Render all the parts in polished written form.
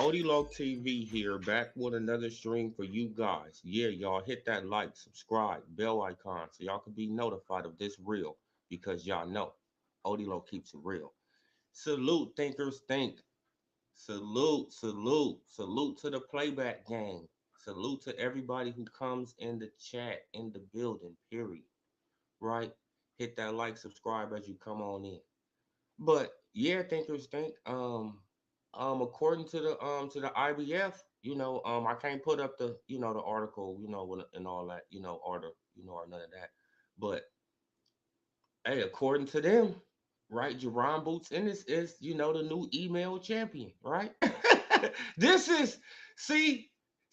Odilo TV here, back with another stream for you guys. Yeah, y'all hit that like, subscribe, bell icon so y'all can be notified of this real because y'all know Odilo keeps it real. Salute, thinkers think. Salute, salute, salute to the playback gang. Salute to everybody who comes in the chat, in the building, period. Right? Hit that like, subscribe as you come on in. But yeah, thinkers think. According to the IBF, I can't put up the the article, and all that, order, or none of that. But hey, according to them, right, Jerron Boots Ennis is the new email champion, right? This is see,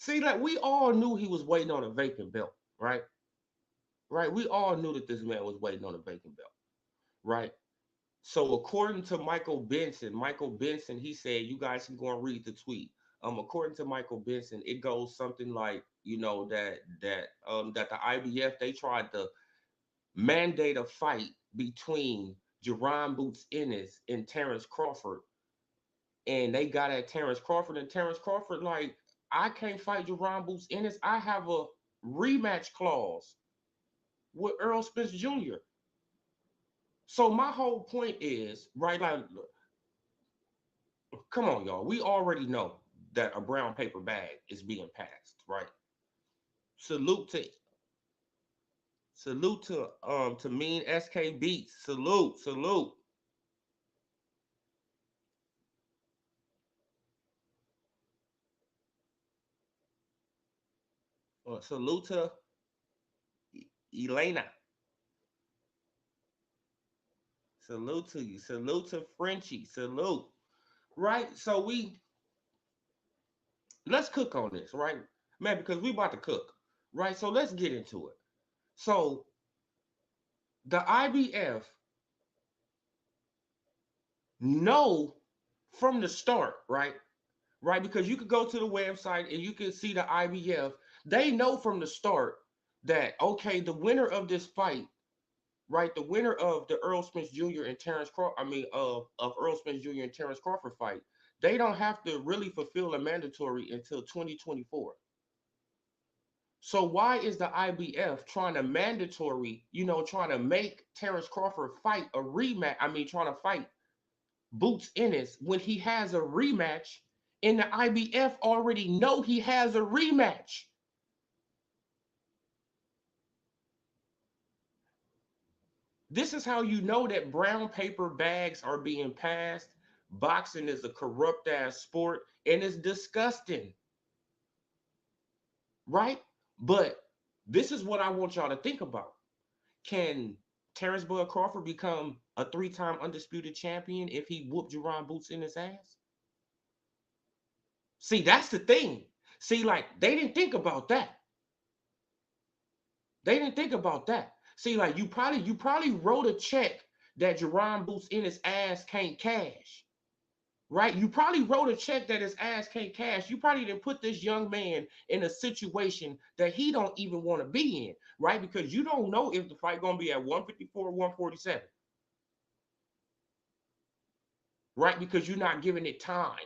like we all knew he was waiting on a vacant belt, right? Right, we all knew that this man was waiting on a vacant belt, right? So according to Michael Benson, he said, you guys can go and read the tweet. According to Michael Benson, it goes something like, that the IBF they tried to mandate a fight between Jerron Boots Ennis and Terrence Crawford, and they got at Terrence Crawford, and Terrence Crawford like, I can't fight Jerron Boots Ennis. I have a rematch clause with Earl Spence Jr. So my whole point is, right, like, come on, y'all. We already know that a brown paper bag is being passed, right? Salute to to mean SK Beats. Salute, salute. Salute to Elena. Salute to you. Salute to Frenchie. Salute. Right? So let's cook on this, right? Man, because we about to cook. Right? So let's get into it. So the IBF know from the start, right? Right? Because you could go to the website and you can see the IBF. They know from the start that okay, the winner of this fight, right? The winner of the Earl Spence Jr. and Terrence Crawford, of Earl Spence Jr. and Terrence Crawford fight, they don't have to really fulfill a mandatory until 2024. So why is the IBF trying to mandatory, trying to make Terrence Crawford fight a rematch? I mean, trying to fight Boots Ennis when he has a rematch, and the IBF already know he has a rematch. This is how you know that brown paper bags are being passed. Boxing is a corrupt ass sport and it's disgusting, right? But this is what I want y'all to think about. Can Terrence Bud Crawford become a three-time undisputed champion if he whooped Jerron Boots in his ass? See, that's the thing. See, like they didn't think about that. They didn't think about that. See, like you probably wrote a check that Jerron Boots in his ass can't cash. Right? You probably wrote a check that his ass can't cash. You probably didn't put this young man in a situation that he don't even want to be in, right? Because you don't know if the fight gonna be at 154 or 147, right? Because you're not giving it time,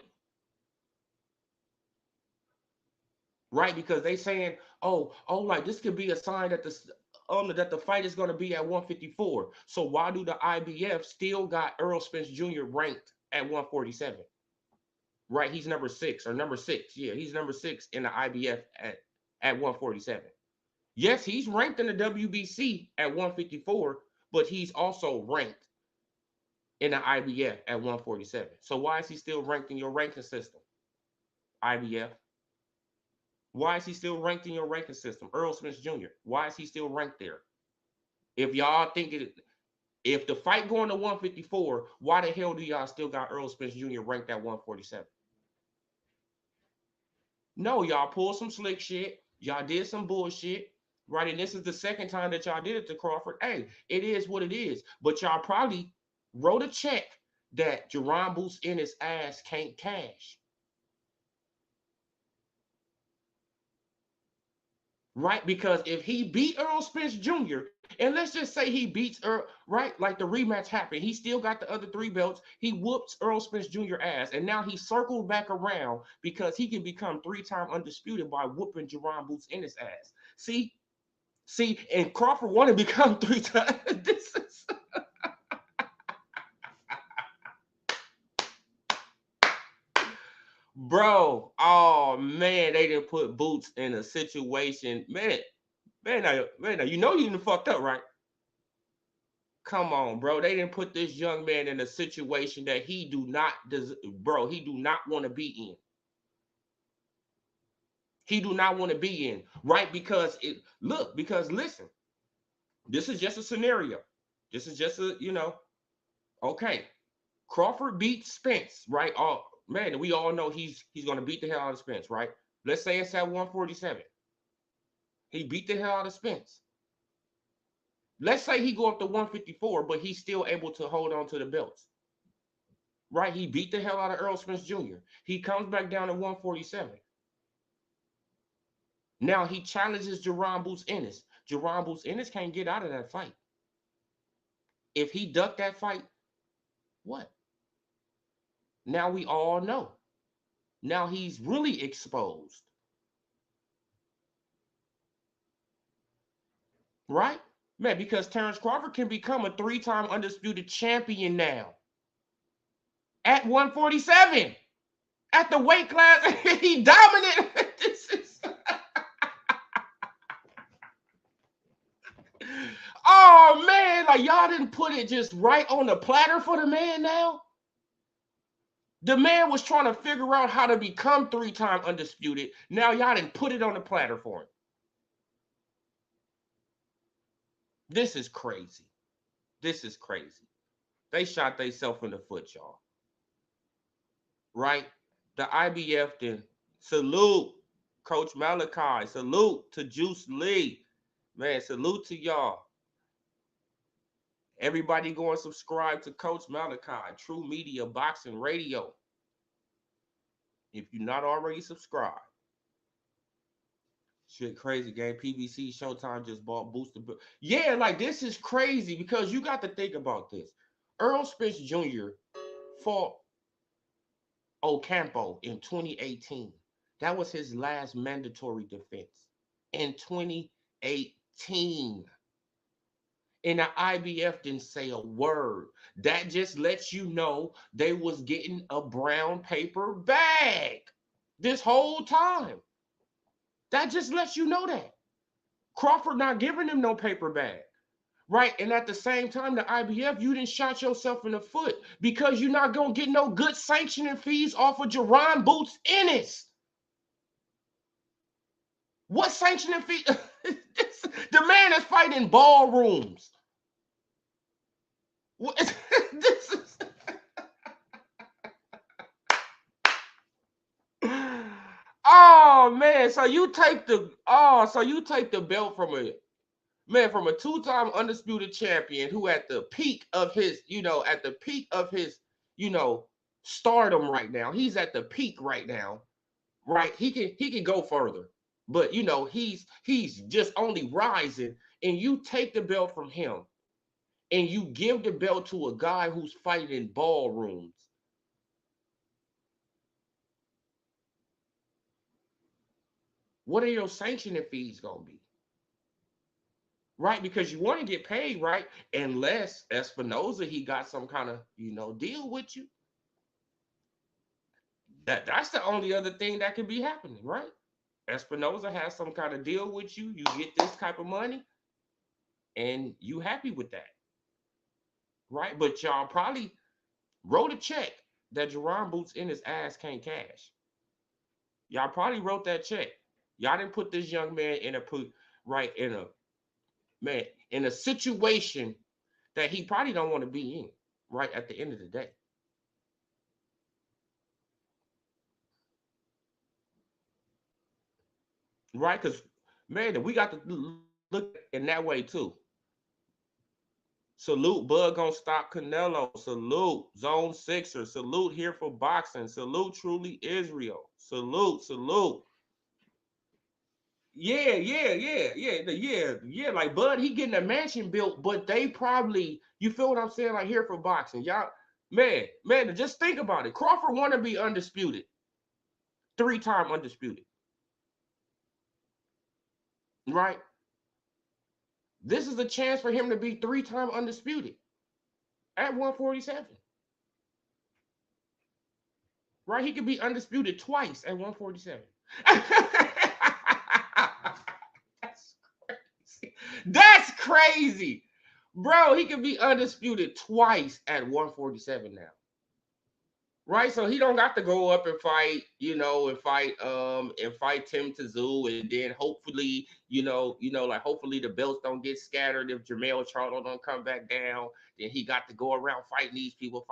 right? Because they saying, like this could be a sign that the fight is gonna be at 154. So why do the IBF still got Earl Spence Jr. ranked at 147? Right, he's number six. Yeah, he's number six in the IBF at 147. Yes, he's ranked in the WBC at 154, but he's also ranked in the IBF at 147. So why is he still ranked in your ranking system, IBF? Why is he still ranked in your ranking system, Earl Smith Jr.? Why is he still ranked there? If y'all think if the fight going to 154, why the hell do y'all still got Earl Spence Jr. ranked at 147? No, y'all pulled some slick shit. Y'all did some bullshit, right? And this is the second time that y'all did it to Crawford. Hey, it is what it is. But y'all probably wrote a check that Jerron Boots in his ass can't cash. right? Because if he beat Earl Spence Jr., and let's just say he beats Earl, right? Like the rematch happened. He still got the other 3 belts. He whoops Earl Spence Jr. ass. And now he circled back around because he can become 3-time undisputed by whooping Jerron Boots in his ass. See, and Crawford want to become 3 times. This is bro. Oh man, they didn't put Boots in a situation. Man, now you know you done fucked up, right? Come on, bro. They didn't put this young man in a situation that he do not bro, he do not want to be in. He do not want to be in, right? Because because listen, this is just a scenario. This is just okay. Crawford beats Spence, right? Oh man, we all know he's gonna beat the hell out of Spence, right? Let's say it's at 147. He beat the hell out of Spence. Let's say he go up to 154, but he's still able to hold on to the belts. Right? He beat the hell out of Earl Spence Jr. He comes back down to 147. Now he challenges Jerron Boots Ennis. Jerron Boots Ennis can't get out of that fight. If he ducked that fight, what? Now we all know. Now he's really exposed. Right? Man, because Terrence Crawford can become a 3-time undisputed champion now. At 147. At the weight class, he dominated. This is oh man, like y'all didn't put it just right on the platter for the man now. The man was trying to figure out how to become 3-time undisputed. Now y'all didn't put it on the platter for him. This is crazy. This is crazy. They shot themselves in the foot, y'all. Right? The IBF then salute Coach Malachi. Salute to Juice Lee. Man, salute to y'all. Everybody go and subscribe to Coach Malachi, True Media Boxing Radio. If you're not already subscribed. Shit crazy, game. PBC Showtime just bought Booster. Yeah, like this is crazy because you got to think about this. Earl Spence Jr. fought Ocampo in 2018. That was his last mandatory defense in 2018. And the IBF didn't say a word. That just lets you know they was getting a brown paper bag this whole time. That just lets you know that. Crawford not giving him no paper bag. Right? And at the same time, the IBF, you didn't shot yourself in the foot because you're not going to get no good sanctioning fees off of Jerron Boots Ennis. What sanctioning fee? The man is fighting ballrooms. This is oh man, so you take the belt from a 2-time undisputed champion who at the peak of his, stardom right now. He's at the peak right now, right? He can go further, but he's just only rising, and you take the belt from him, and you give the belt to a guy who's fighting in ballrooms. What are your sanctioning fees gonna be? Right, because you want to get paid, right? Unless Espinoza, he got some kind of deal with you. That's the only other thing that could be happening, right? Espinoza has some kind of deal with you. You get this type of money, and you happy with that, right? But y'all probably wrote a check that Jerron Boots in his ass can't cash. Y'all probably wrote that check. Y'all didn't put this young man in a situation that he probably don't want to be in, right, at the end of the day. Right? Because, man, we got to look in that way, too. Salute Bud Gonna Stop Canelo. Salute Zone Sixer. Salute Here for Boxing. Salute Truly Israel. Salute. Yeah. Like Bud, he getting a mansion built, but they probably, you feel what I'm saying? Like here for boxing, y'all, man, just think about it. Crawford want to be undisputed, 3-time undisputed, right? This is a chance for him to be 3-time undisputed at 147, right? He could be undisputed twice at 147. That's crazy. That's crazy. Bro, he could be undisputed twice at 147 now. Right, so he don't got to go up and fight, and fight Tim Tszyu, and then hopefully, like hopefully the belts don't get scattered if Jermell Charlo don't come back down. Then he got to go around fighting these people,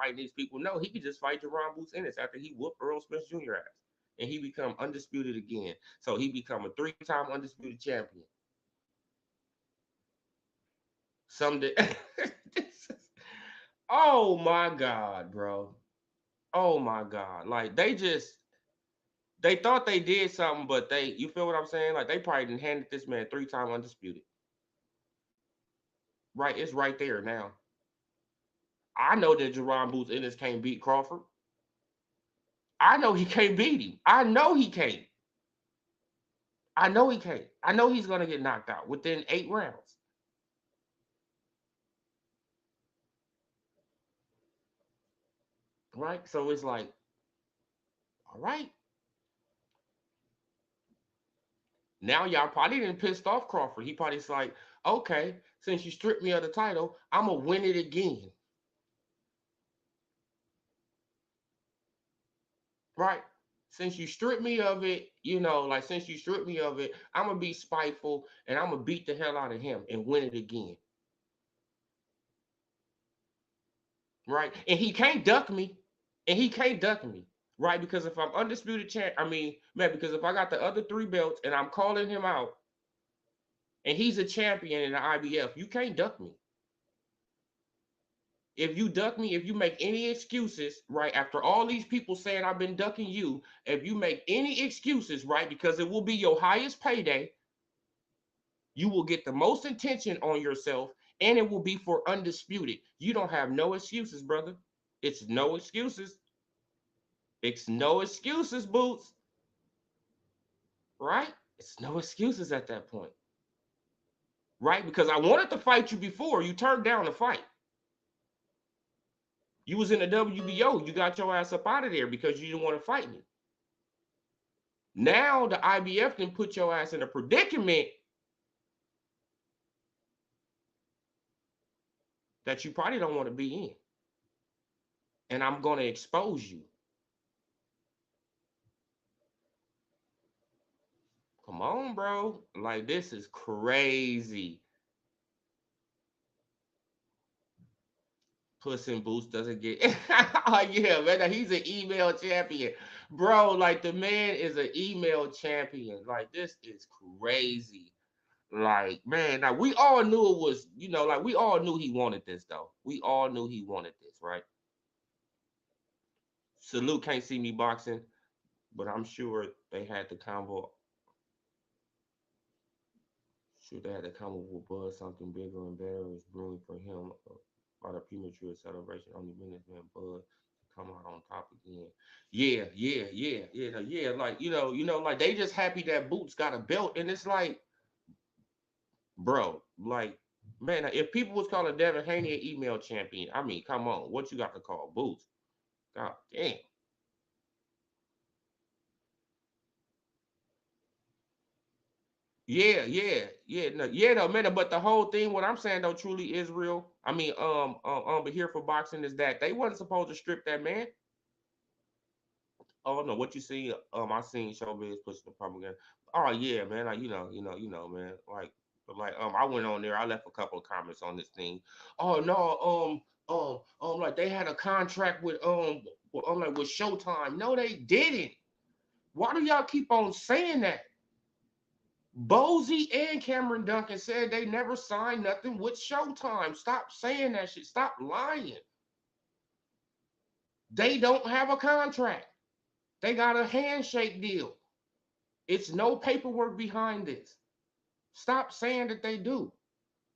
No, he could just fight Jerron Boots Ennis after he whooped Earl Spence Jr. ass, and he become undisputed again. So he become a 3-time undisputed champion. Someday. Oh my God, bro. Oh my God. Like they thought they did something, but you feel what I'm saying? Like they probably didn't handed this man 3-time undisputed. Right, it's right there now. I know that Jerron Boots Ennis can't beat Crawford. I know he can't beat him. I know he can't. I know he can't. I know he's gonna get knocked out within 8 rounds. Right? So it's like, all right. Now y'all probably didn't pissed off Crawford. He probably's like, okay, since you stripped me of the title, I'm gonna win it again. Right? Since you stripped me of it, since you stripped me of it, I'm gonna be spiteful and I'm gonna beat the hell out of him and win it again. Right? And he can't duck me. And he can't duck me. Right? Because if I'm undisputed champ, because if I got the other 3 belts and I'm calling him out and he's a champion in the IBF, you can't duck me. If you duck me, if you make any excuses, right, after all these people saying I've been ducking you, if you make any excuses, right, because it will be your highest payday, you will get the most attention on yourself, and it will be for undisputed. You don't have no excuses, brother. It's no excuses. It's no excuses, Boots. Right? It's no excuses at that point. Right? Because I wanted to fight you before. You turned down the fight. You was in the WBO. You got your ass up out of there because you didn't want to fight me. Now the IBF can put your ass in a predicament that you probably don't want to be in. And I'm going to expose you. Come on, bro. Like, this is crazy. Puss in Boots doesn't get. Oh, yeah, man. He's an email champion. Bro, like, the man is an email champion. Like, this is crazy. Like, man, now we all knew it was, like, we all knew he wanted this, though. We all knew he wanted this, right? Salute can't see me boxing, but I'm sure they had the combo. Sure, they had the combo with Bud. Something bigger and better is brewing for him. By the premature celebration, only minutes man Bud come out on top again. Yeah. Like like they just happy that Boots got a belt, and it's like, bro, like, man, if people was calling Devin Haney an email champion, I mean, come on, what you got to call Boots? God damn. No, man. But the whole thing, what I'm saying though, truly is real. But here for boxing is that they wasn't supposed to strip that man. Oh no, what you see? I seen Showbiz pushing the propaganda. Oh yeah, man. Like, man. I went on there. I left a couple of comments on this thing. Oh no, like they had a contract with Showtime. No, they didn't. Why do y'all keep on saying that? Bozy and Cameron Duncan said they never signed nothing with Showtime. Stop saying that shit. Stop lying. They don't have a contract. They got a handshake deal. It's no paperwork behind this. Stop saying that they do.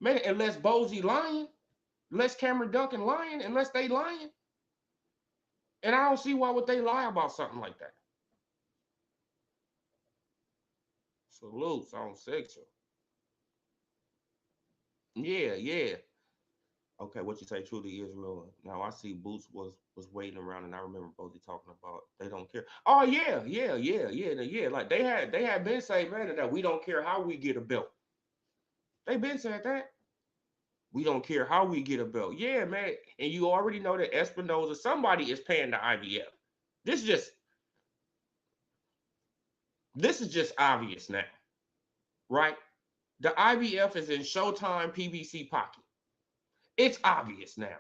Man, unless Bozy lying, unless Cameron Duncan lying, unless they lying. And I don't see why would they lie about something like that. Salutes on sexual. Yeah, yeah. Okay, what you say truly is real. Now I see Boots was waiting around, and I remember Bozy talking about they don't care. Oh yeah, yeah, yeah, yeah, yeah. Like they had been saying man that we don't care how we get a belt. They been saying that. We don't care how we get a belt. Yeah, man. And you already know that Espinoza, somebody is paying the IBF. This just this is just obvious now, right? The IBF is in Showtime PBC pocket. It's obvious now.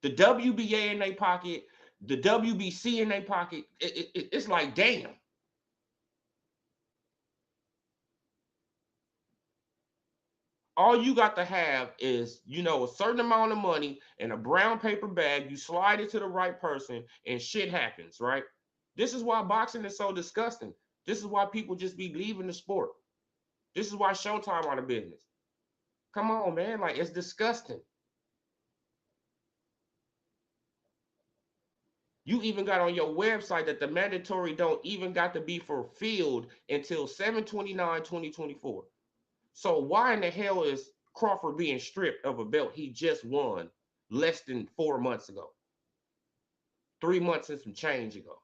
The WBA in their pocket, the WBC in their pocket. It's like, damn. All you got to have is, a certain amount of money in a brown paper bag. You slide it to the right person, and shit happens, right? This is why boxing is so disgusting. This is why people just be leaving the sport. This is why Showtime out of business. Come on, man. Like, it's disgusting. You even got on your website that the mandatory don't even got to be fulfilled until 7/29/2024. So why in the hell is Crawford being stripped of a belt he just won less than 4 months ago? 3 months and some change ago.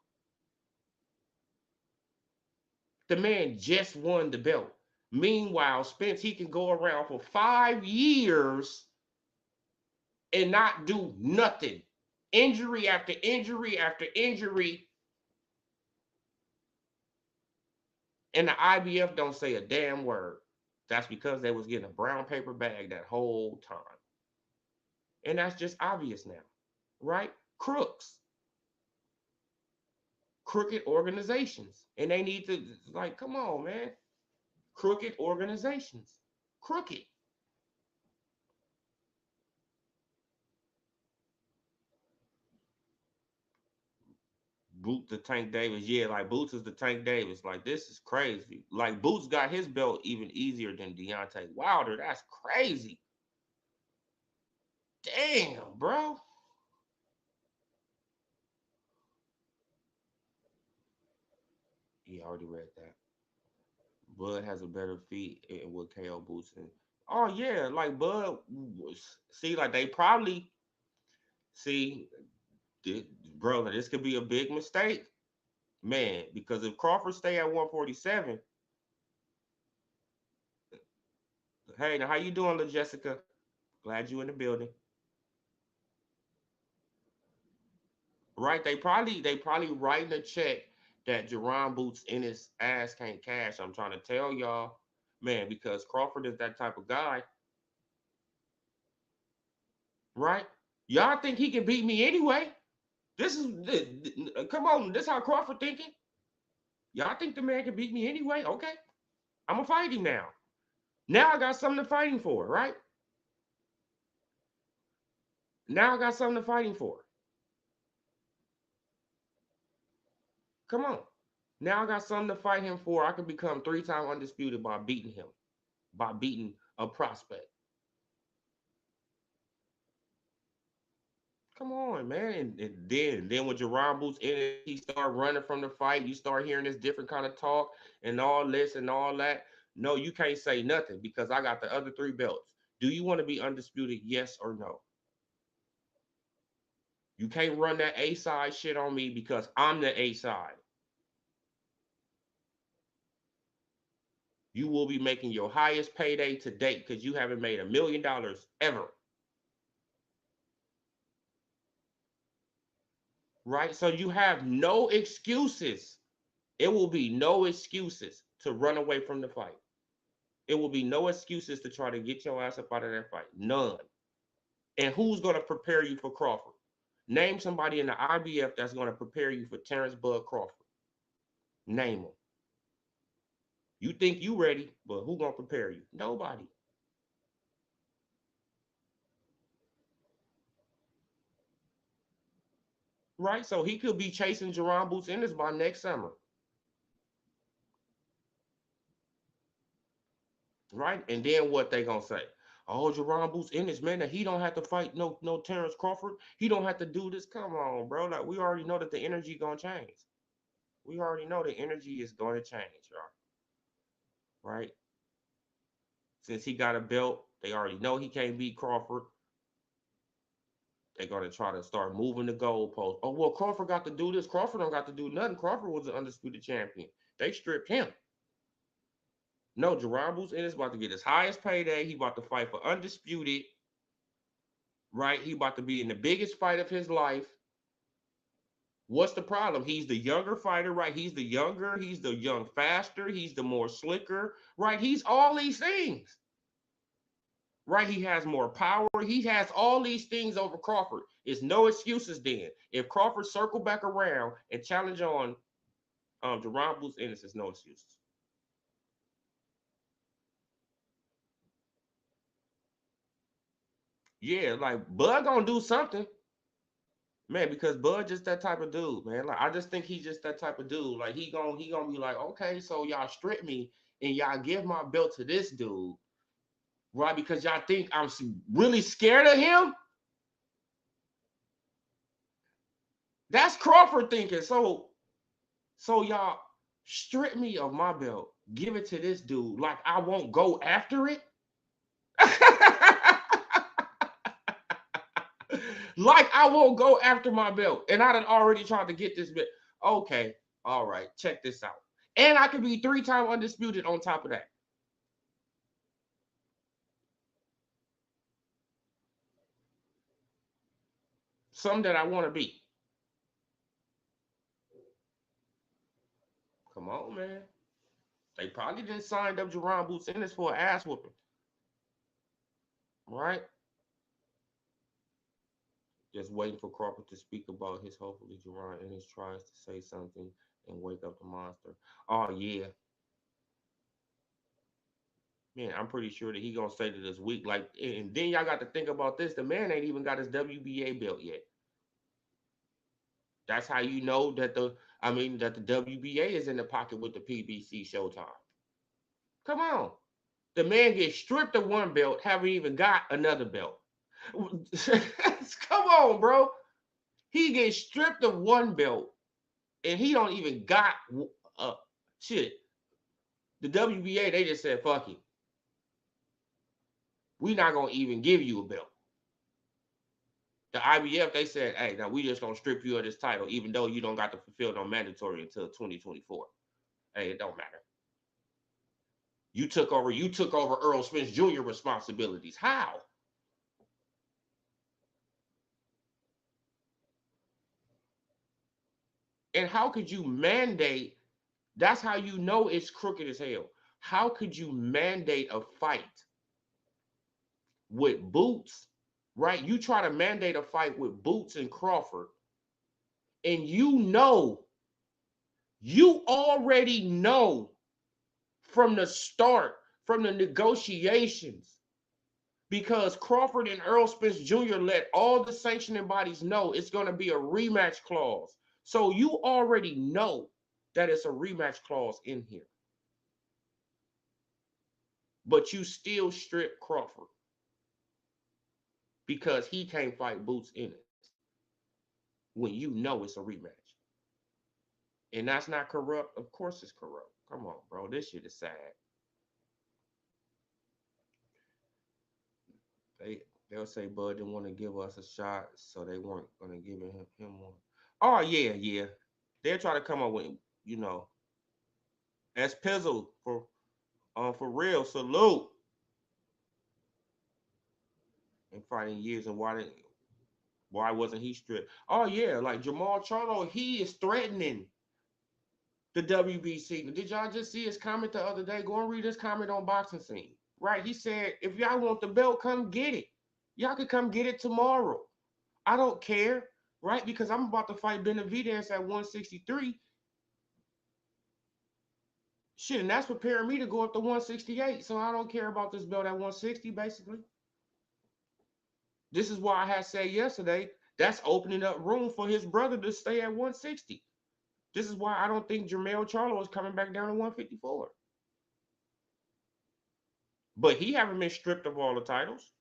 The man just won the belt. Meanwhile, Spence, he can go around for 5 years and not do nothing. Injury after injury after injury. And the IBF don't say a damn word. That's because they was getting a brown paper bag that whole time. And that's just obvious now, right? Crooks. Crooked organizations. And they need to, like, come on, man. Crooked organizations. Crooked. Boot the Tank Davis. Yeah, like Boots is the Tank Davis. Like, this is crazy. Like, Boots got his belt even easier than Deontay Wilder. That's crazy. Damn, bro. He already read that. Bud has a better feet with KO Boots. And, oh, yeah. Like, Bud, see, like, they probably, see, bro, this could be a big mistake. Man, because if Crawford stay at 147, hey, now how you doing, little Jessica? Glad you in the building. Right? They probably writing a check that Jerron Boots in his ass can't cash. I'm trying to tell y'all, man, because Crawford is that type of guy, right? Y'all think he can beat me anyway? This is come on, this how Crawford thinking. Y'all think the man can beat me anyway? Okay, I'm gonna fight him now. Now I got something to fight him for, right? Now I got something to fight him for. Come on. Now I got something to fight him for. I could become 3-time undisputed by beating him, by beating a prospect. Come on, man. And then when Jerron Boots in it, he start running from the fight. You start hearing this different kind of talk and all this and all that. No, you can't say nothing because I got the other 3 belts. Do you want to be undisputed? Yes or no? You can't run that A side shit on me because I'm the A side. You will be making your highest payday to date because you haven't made $1 million ever. Right? So you have no excuses. It will be no excuses to run away from the fight. It will be no excuses to try to get your ass up out of that fight. None. And who's going to prepare you for Crawford? Name somebody in the IBF that's going to prepare you for Terrence Bud Crawford. Name them. You think you ready, but who going to prepare you? Nobody. Right? So he could be chasing Jerron Boots Ennis by next summer. right? And then what they gonna say? Oh, Jerron Boots in this man that he don't have to fight no Terrence Crawford. He don't have to do this. Come on, bro. Like we already know that the energy gonna change. We already know the energy is going to change, y'all. Right? Since he got a belt, they already know he can't beat Crawford. They're gonna try to start moving the goalpost. Oh well, Crawford got to do this. Crawford don't got to do nothing. Crawford was the undisputed champion. They stripped him. No, Jerron Boots is about to get his highest payday. He about to fight for undisputed. Right? He about to be in the biggest fight of his life. What's the problem? He's the younger fighter, right? He's the younger, he's the young faster, he's the more slicker, right? He's all these things. Right? He has more power. He has all these things over Crawford. It's no excuses then. If Crawford circle back around and challenge on Jerron Boots Ennis, it's no excuses. Yeah, like Bud gonna do something. Man, because Bud just that type of dude, man. Like I just think he's just that type of dude. Like he gonna be like, okay, so y'all strip me and y'all give my belt to this dude, right? Because y'all think I'm really scared of him. That's Crawford thinking. So y'all strip me of my belt, give it to this dude. Like I won't go after it. Like I won't go after my belt, and I done already tried to get this belt. Okay, all right, check this out. And I could be 3-time undisputed on top of that. Something that I want to be. Come on, man. They probably didn't sign up Jerron Boots Ennis for an ass whooping, right? Just waiting for Crawford to speak about his hopefully Jerron Ennis tries to say something and wake up the monster. Oh yeah, man, I'm pretty sure that he gonna say that this week. Like, and then y'all got to think about this. The man ain't even got his WBA belt yet. That's how you know that that the WBA is in the pocket with the PBC Showtime. Come on, the man gets stripped of one belt, haven't even got another belt. Come on, bro. He gets stripped of one belt, and he don't even got uh shit. The WBA they just said fuck it. We not gonna even give you a belt. The IBF they said, hey, now we just gonna strip you of this title, even though you don't got to fulfill no mandatory until 2024. Hey, it don't matter. You took over Earl Spence Jr. responsibilities. How? And how could you mandate? That's how you know it's crooked as hell. How could you mandate a fight with Boots, right? You try to mandate a fight with Boots and Crawford, and you already know from the start, from the negotiations, because Crawford and Earl Spence Jr. let all the sanctioning bodies know it's going to be a rematch clause. So you already know that it's a rematch clause in here. But you still strip Crawford because he can't fight Boots Ennis when you know it's a rematch. And that's not corrupt. Of course it's corrupt. Come on, bro. This shit is sad. They'll say Bud didn't want to give us a shot, so they weren't gonna give him one. Oh yeah, yeah. They'll try to come up with, you know, as Pizzle for real. Salute in fighting years, and why wasn't he stripped? Oh yeah, like Jamal Charlo, he is threatening the WBC. Did y'all just see his comment the other day? Go and read his comment on Boxing Scene. Right, he said, if y'all want the belt, come get it. Y'all could come get it tomorrow. I don't care, right? Because I'm about to fight Benavidez at 163. Shit, and that's preparing me to go up to 168. So I don't care about this belt at 160, basically. This is why I had said yesterday, that's opening up room for his brother to stay at 160. This is why I don't think Jermell Charlo is coming back down to 154. But he haven't been stripped of all the titles.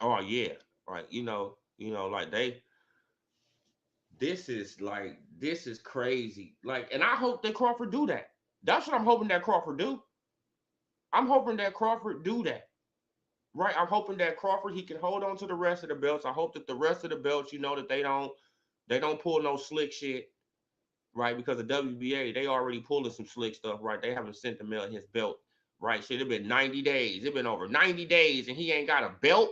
Oh yeah, right. Like this is crazy. Like, and I hope that Crawford do that. That's what I'm hoping that Crawford do. I'm hoping that Crawford do that. Right. I'm hoping that Crawford he can hold on to the rest of the belts. I hope that the rest of the belts, that they don't pull no slick shit, right? Because the WBA, they already pulling some slick stuff, right? They haven't sent the mail his belt, right? Shit, it been 90 days. It been over 90 days and he ain't got a belt.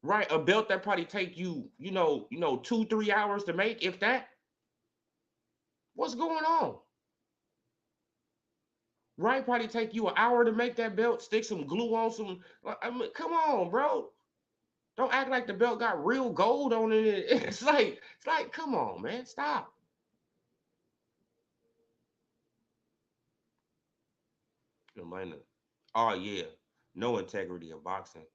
Right? A belt that probably take you, 2, 3 hours to make, if that. What's going on? Right? Probably take you an hour to make that belt, stick some glue on some. I mean, come on, bro. Don't act like the belt got real gold on it. It's like, come on, man. Stop. Oh yeah. No integrity in boxing.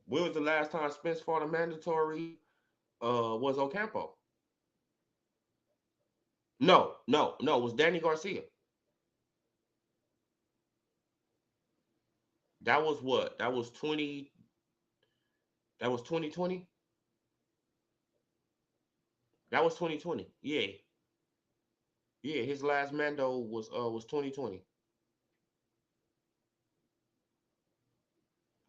When was the last time Spence fought a mandatory? Was Ocampo? No, no, no. It was Danny Garcia. That was what? That was 20. That was 2020. That was 2020. Yeah, yeah. His last Mando was 2020.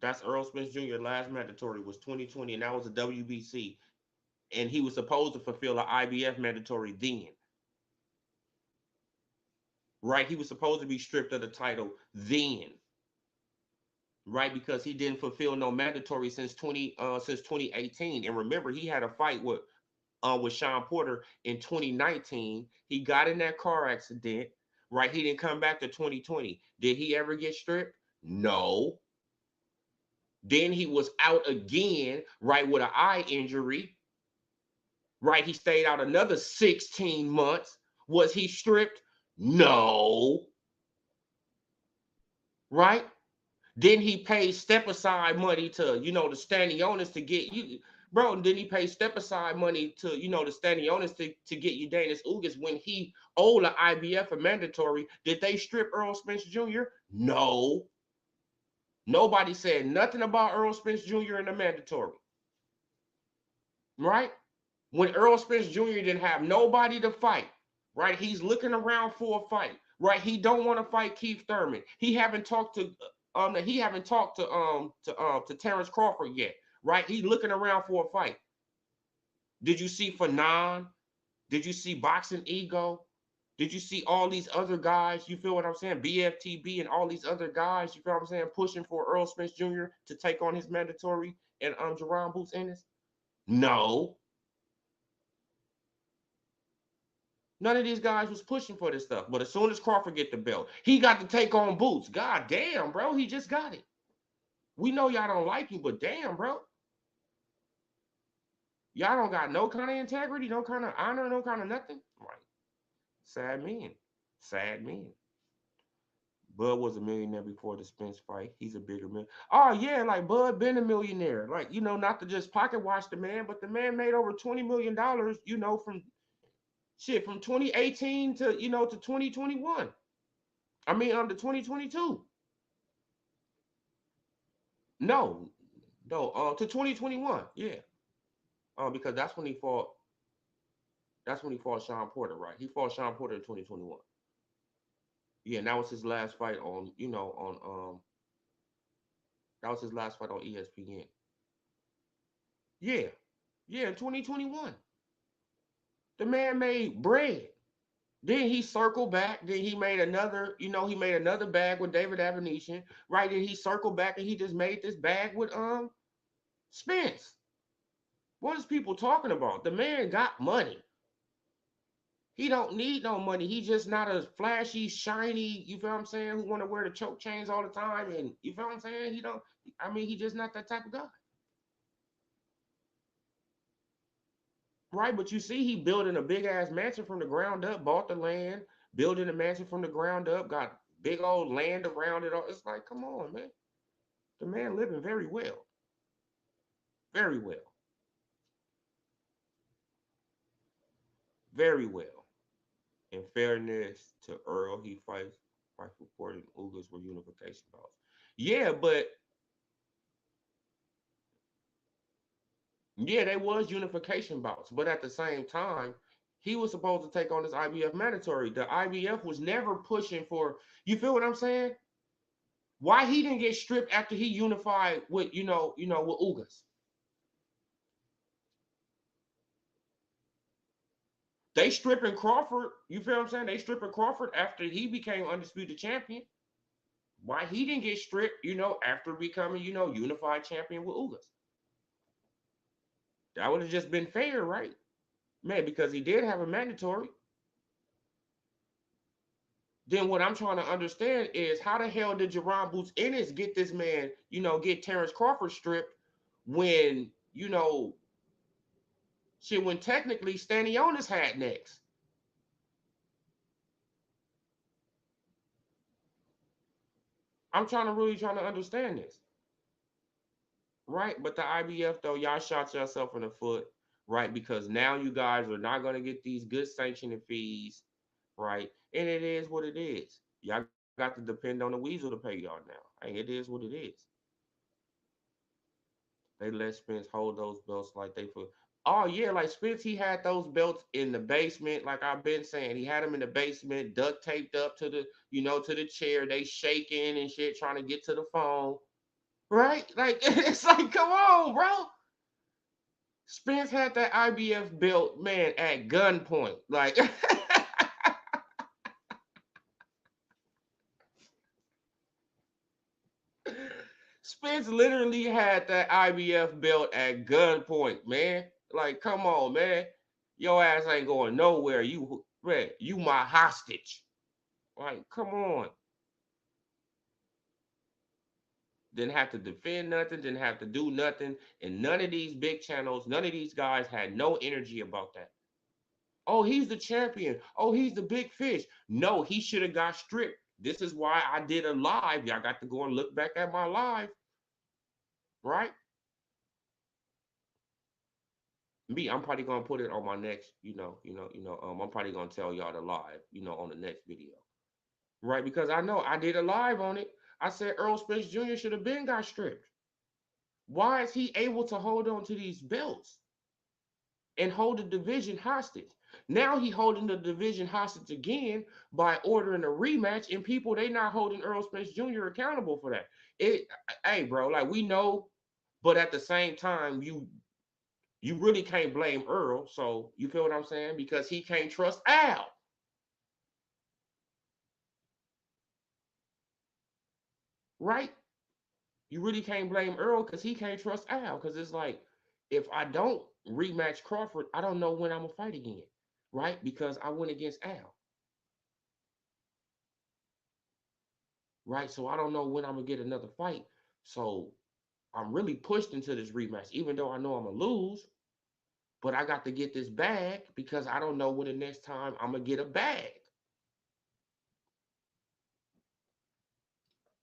That's Earl Spence Jr. Last mandatory was 2020, and that was a WBC. And he was supposed to fulfill an IBF mandatory then, right? He was supposed to be stripped of the title then, right? Because he didn't fulfill no mandatory since 2018. And remember, he had a fight with Sean Porter in 2019. He got in that car accident, right? He didn't come back to 2020. Did he ever get stripped? No. Then he was out again, right, with an eye injury, right? He stayed out another 16 months. Was he stripped? No. Right? Then he paid step aside money to, the standing owners to get you, bro. And then he paid step aside money to, the standing owners to get you Danis Ugas when he owed the IBF a mandatory. Did they strip Earl Spence Jr.? No. Nobody said nothing about Earl Spence Jr. in the mandatory. Right? When Earl Spence Jr. didn't have nobody to fight, right? He's looking around for a fight, right? He don't want to fight Keith Thurman. He haven't talked to Terrence Crawford yet, right? He's looking around for a fight. Did you see Fanon? Did you see Boxing Ego? Did you see all these other guys? You feel what I'm saying? BFTB and all these other guys, you feel what I'm saying? Pushing for Earl Spence Jr. to take on his mandatory and Jerron Boots Ennis? No. None of these guys was pushing for this stuff. But as soon as Crawford get the belt, he got to take on Boots. God damn, bro. He just got it. We know y'all don't like him, but damn, bro. Y'all don't got no kind of integrity, no kind of honor, no kind of nothing. Right. Sad men. Sad men. Bud was a millionaire before the Spence fight. He's a bigger man. Oh, yeah, like Bud been a millionaire. Like, not to just pocket watch the man, but the man made over $20 million, from 2018 to 2021. I mean, to 2022. No, no, to 2021. Yeah. Because that's when he fought. That's when he fought Sean Porter, right? He fought Sean Porter in 2021. Yeah, and that was his last fight that was his last fight on ESPN. Yeah. Yeah, in 2021. The man made bread. Then he circled back. Then he made another bag with David Avenetian. Right. Then he circled back and he just made this bag with Spence. What is people talking about? The man got money. He don't need no money. He just not a flashy, shiny, you feel what I'm saying, who want to wear the choke chains all the time. And you feel what I'm saying? He just not that type of guy. Right? But you see, he building a big ass mansion from the ground up, bought the land, building a mansion from the ground up, got big old land around it all. It's like, come on, man. The man living very well. Very well. Very well. In fairness to Earl, he fights reported Ugas were unification bouts. Yeah, but yeah, they was unification bouts. But at the same time, he was supposed to take on this IBF mandatory. The IBF was never pushing for, you feel what I'm saying? Why he didn't get stripped after he unified with, with Ugas? They stripping Crawford, you feel what I'm saying? They stripping Crawford after he became undisputed champion. Why he didn't get stripped, after becoming, unified champion with Ugas? That would have just been fair, right? Man, because he did have a mandatory. Then what I'm trying to understand is how the hell did Jerron Boots Ennis get this man, get Terrence Crawford stripped when, shit, when technically Stanionis had next. I'm really trying to understand this. Right? But the IBF though, y'all shot yourself in the foot, right? Because now you guys are not gonna get these good sanctioning fees, right? And it is what it is. Y'all got to depend on the weasel to pay y'all now. Hey, it is what it is. They let Spence hold those belts like they for. Oh yeah, like Spence, he had those belts in the basement. Like I've been saying, he had them in the basement, duct taped up to the, to the chair. They shaking and shit, trying to get to the phone. Right? Like it's like, come on, bro. Spence had that IBF belt, man, at gunpoint. Like Spence literally had that IBF belt at gunpoint, man. Like, come on, man. Your ass ain't going nowhere. You my hostage. Like, come on. Didn't have to defend nothing, didn't have to do nothing. And none of these big channels, none of these guys had no energy about that. Oh, he's the champion. Oh, he's the big fish. No, he should have got stripped. This is why I did a live. Y'all got to go and look back at my live, right? Me, I'm probably gonna put it on my next, I'm probably gonna tell y'all the live, on the next video, right? Because I know I did a live on it. I said Earl Spence Jr. should have been got stripped. Why is he able to hold on to these belts and hold the division hostage? Now he holding the division hostage again by ordering a rematch, and people they not holding Earl Spence Jr. accountable for that. Hey, bro, like we know, but at the same time, you really can't blame Earl. So you feel what I'm saying? Because he can't trust Al. Right? You really can't blame Earl because he can't trust Al. Because it's like, if I don't rematch Crawford, I don't know when I'm gonna fight again. Right? Because I went against Al. Right? So I don't know when I'm gonna get another fight. So I'm really pushed into this rematch, even though I know I'm gonna lose. But I got to get this bag because I don't know when the next time I'm gonna get a bag.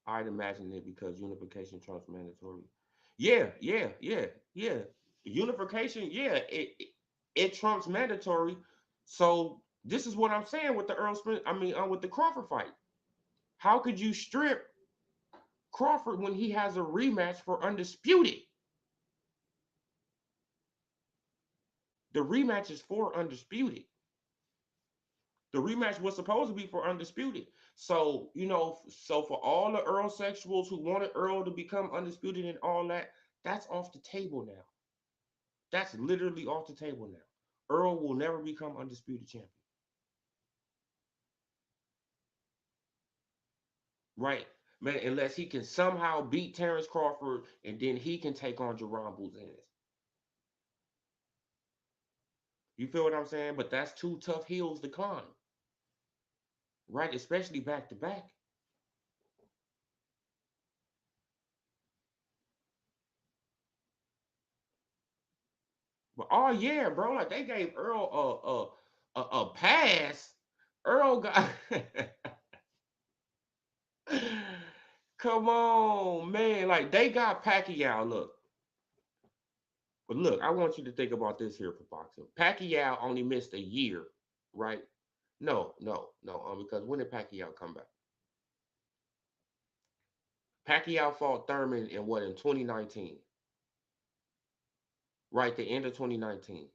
I'd imagine it because unification trumps mandatory. Yeah, yeah, yeah, yeah. Unification, yeah, it trumps mandatory. So this is what I'm saying with the Earl Spence. I mean, with the Crawford fight. How could you strip Crawford when he has a rematch for undisputed? The rematch is for undisputed. The rematch was supposed to be for undisputed. So, so for all the Earl sexuals who wanted Earl to become undisputed and all that, that's off the table now. That's literally off the table now. Earl will never become undisputed champion. Right. Man, unless he can somehow beat Terrence Crawford and then he can take on Jerron Boots Ennis. You feel what I'm saying? But that's two tough hills to climb. Right? Especially back to back. But oh yeah, bro, like they gave Earl a pass. Earl got come on, man. Like they got Pacquiao. Look, But look, I want you to think about this here for boxing. Pacquiao only missed a year, right? No, no, no. Because when did Pacquiao come back? Pacquiao fought Thurman in what, in 2019, right? The end of 2019,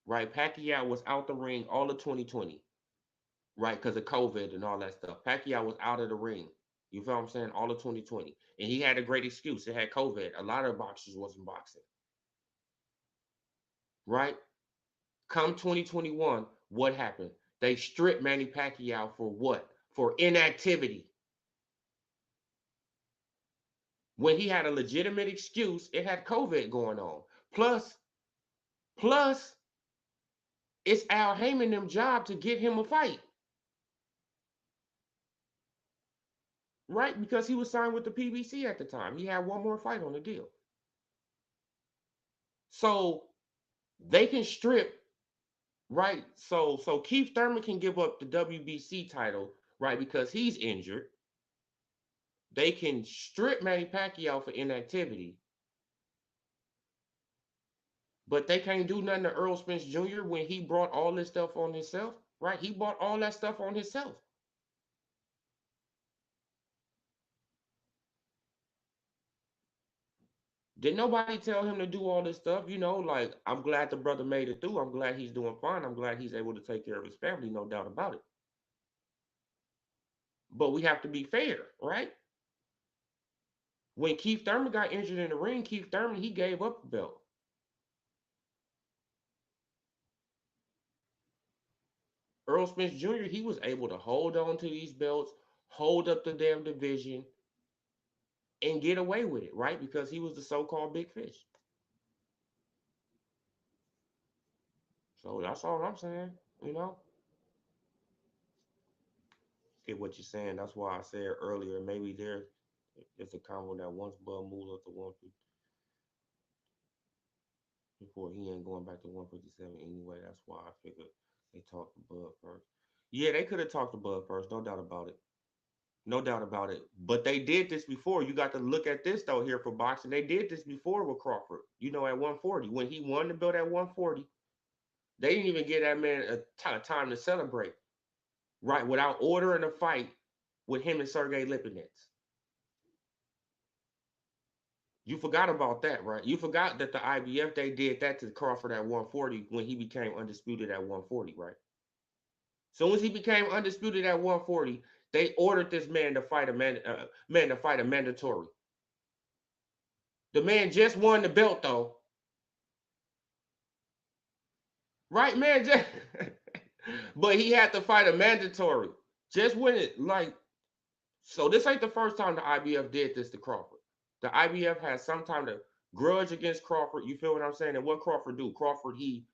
right? Pacquiao was out the ring all of 2020, right? Because of COVID and all that stuff. Pacquiao was out of the ring. You feel what I'm saying? All of 2020, and he had a great excuse. It had COVID. A lot of boxers wasn't boxing, right? Come 2021, what happened? They stripped Manny Pacquiao for what? For inactivity. When he had a legitimate excuse, it had COVID going on. Plus, it's Al Heyman them job to get him a fight, right? Because he was signed with the PBC at the time. He had one more fight on the deal. So they can strip, right? So Keith Thurman can give up the WBC title, right? Because he's injured. They can strip Manny Pacquiao for inactivity, but they can't do nothing to Earl Spence Jr. when he brought all this stuff on himself, right? He brought all that stuff on himself. Did nobody tell him to do all this stuff? Like, I'm glad the brother made it through. I'm glad he's doing fine. I'm glad he's able to take care of his family, no doubt about it. But we have to be fair, right? When Keith Thurman got injured in the ring, Keith Thurman, he gave up the belt. Earl Spence Jr., he was able to hold on to these belts, hold up the damn division, and get away with it, right? Because he was the so-called big fish. So that's all I'm saying, you know? Get what you're saying. That's why I said earlier, maybe there's a combo that once Bud moved up to 150 before he ain't going back to 157 anyway. That's why I figured they talked to Bud first. Yeah, they could have talked to Bud first, no doubt about it. No doubt about it. But they did this before. You got to look at this though here for boxing. They did this before with Crawford. At 140. When he won the belt at 140, they didn't even give that man a time to celebrate. Right, without ordering a fight with him and Sergey Lipinets. You forgot about that, right? You forgot that the IBF, they did that to Crawford at 140 when he became undisputed at 140, right? So once he became undisputed at 140, they ordered this man to fight a mandatory. The man just won the belt though, right, man? But he had to fight a mandatory. Just win it, like. So this ain't the first time the IBF did this to Crawford. The IBF has some time to grudge against Crawford. You feel what I'm saying? And what Crawford do? Crawford he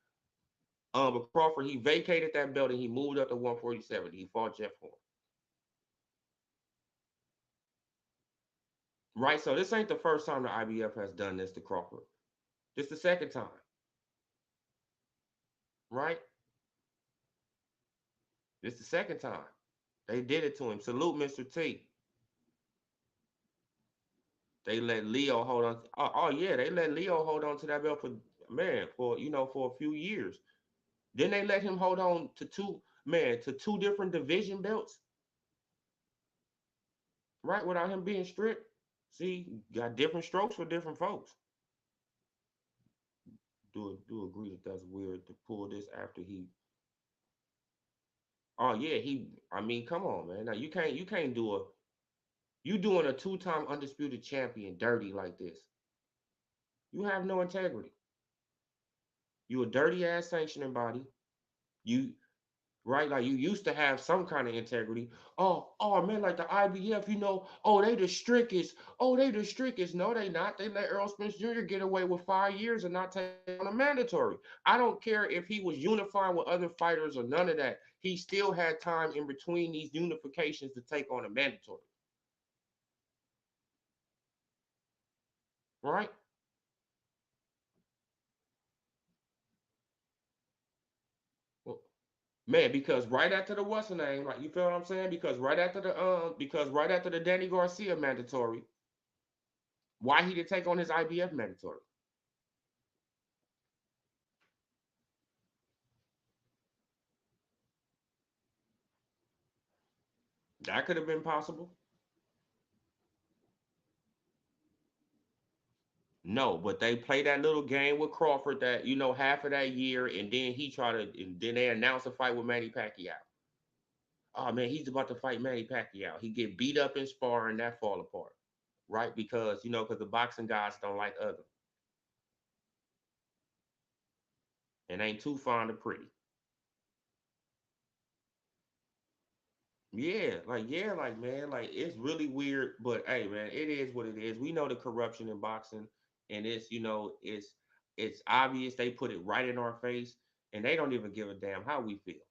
vacated that belt and he moved up to 147. He fought Jeff Horn. Right. So this ain't the first time the IBF has done this to Crawford. This the second time. Right. This the second time they did it to him. Salute, Mr. T. They let Leo hold on. Oh yeah, they let Leo hold on to that belt for a few years. Then they let him hold on to two different division belts, right? Without him being stripped. See, got different strokes for different folks. Do agree that that's weird to pull this after he. Oh yeah, he. I mean, come on, man. Now you can't do a. You doing a two-time undisputed champion dirty like this. You have no integrity. You a dirty ass sanctioning body. You right? Like you used to have some kind of integrity. Oh man, like the IBF, oh they the strictest. Oh, they the strictest. No, they not. They let Earl Spence Jr. get away with 5 years and not take on a mandatory. I don't care if he was unifying with other fighters or none of that. He still had time in between these unifications to take on a mandatory. Right? Well, man, because right after the what's the name, like you feel what I'm saying? Because right after the Danny Garcia mandatory, why he didn't take on his IBF mandatory? That could have been possible. No, but they play that little game with Crawford that, half of that year, and then and then they announce a fight with Manny Pacquiao. Oh man, he's about to fight Manny Pacquiao. He get beat up in sparring, that fall apart, right? Because the boxing guys don't like other and ain't too fond of pretty. Yeah, like man, like it's really weird, but hey man, it is what it is. We know the corruption in boxing, and it's obvious. They put it right in our face, and they don't even give a damn how we feel,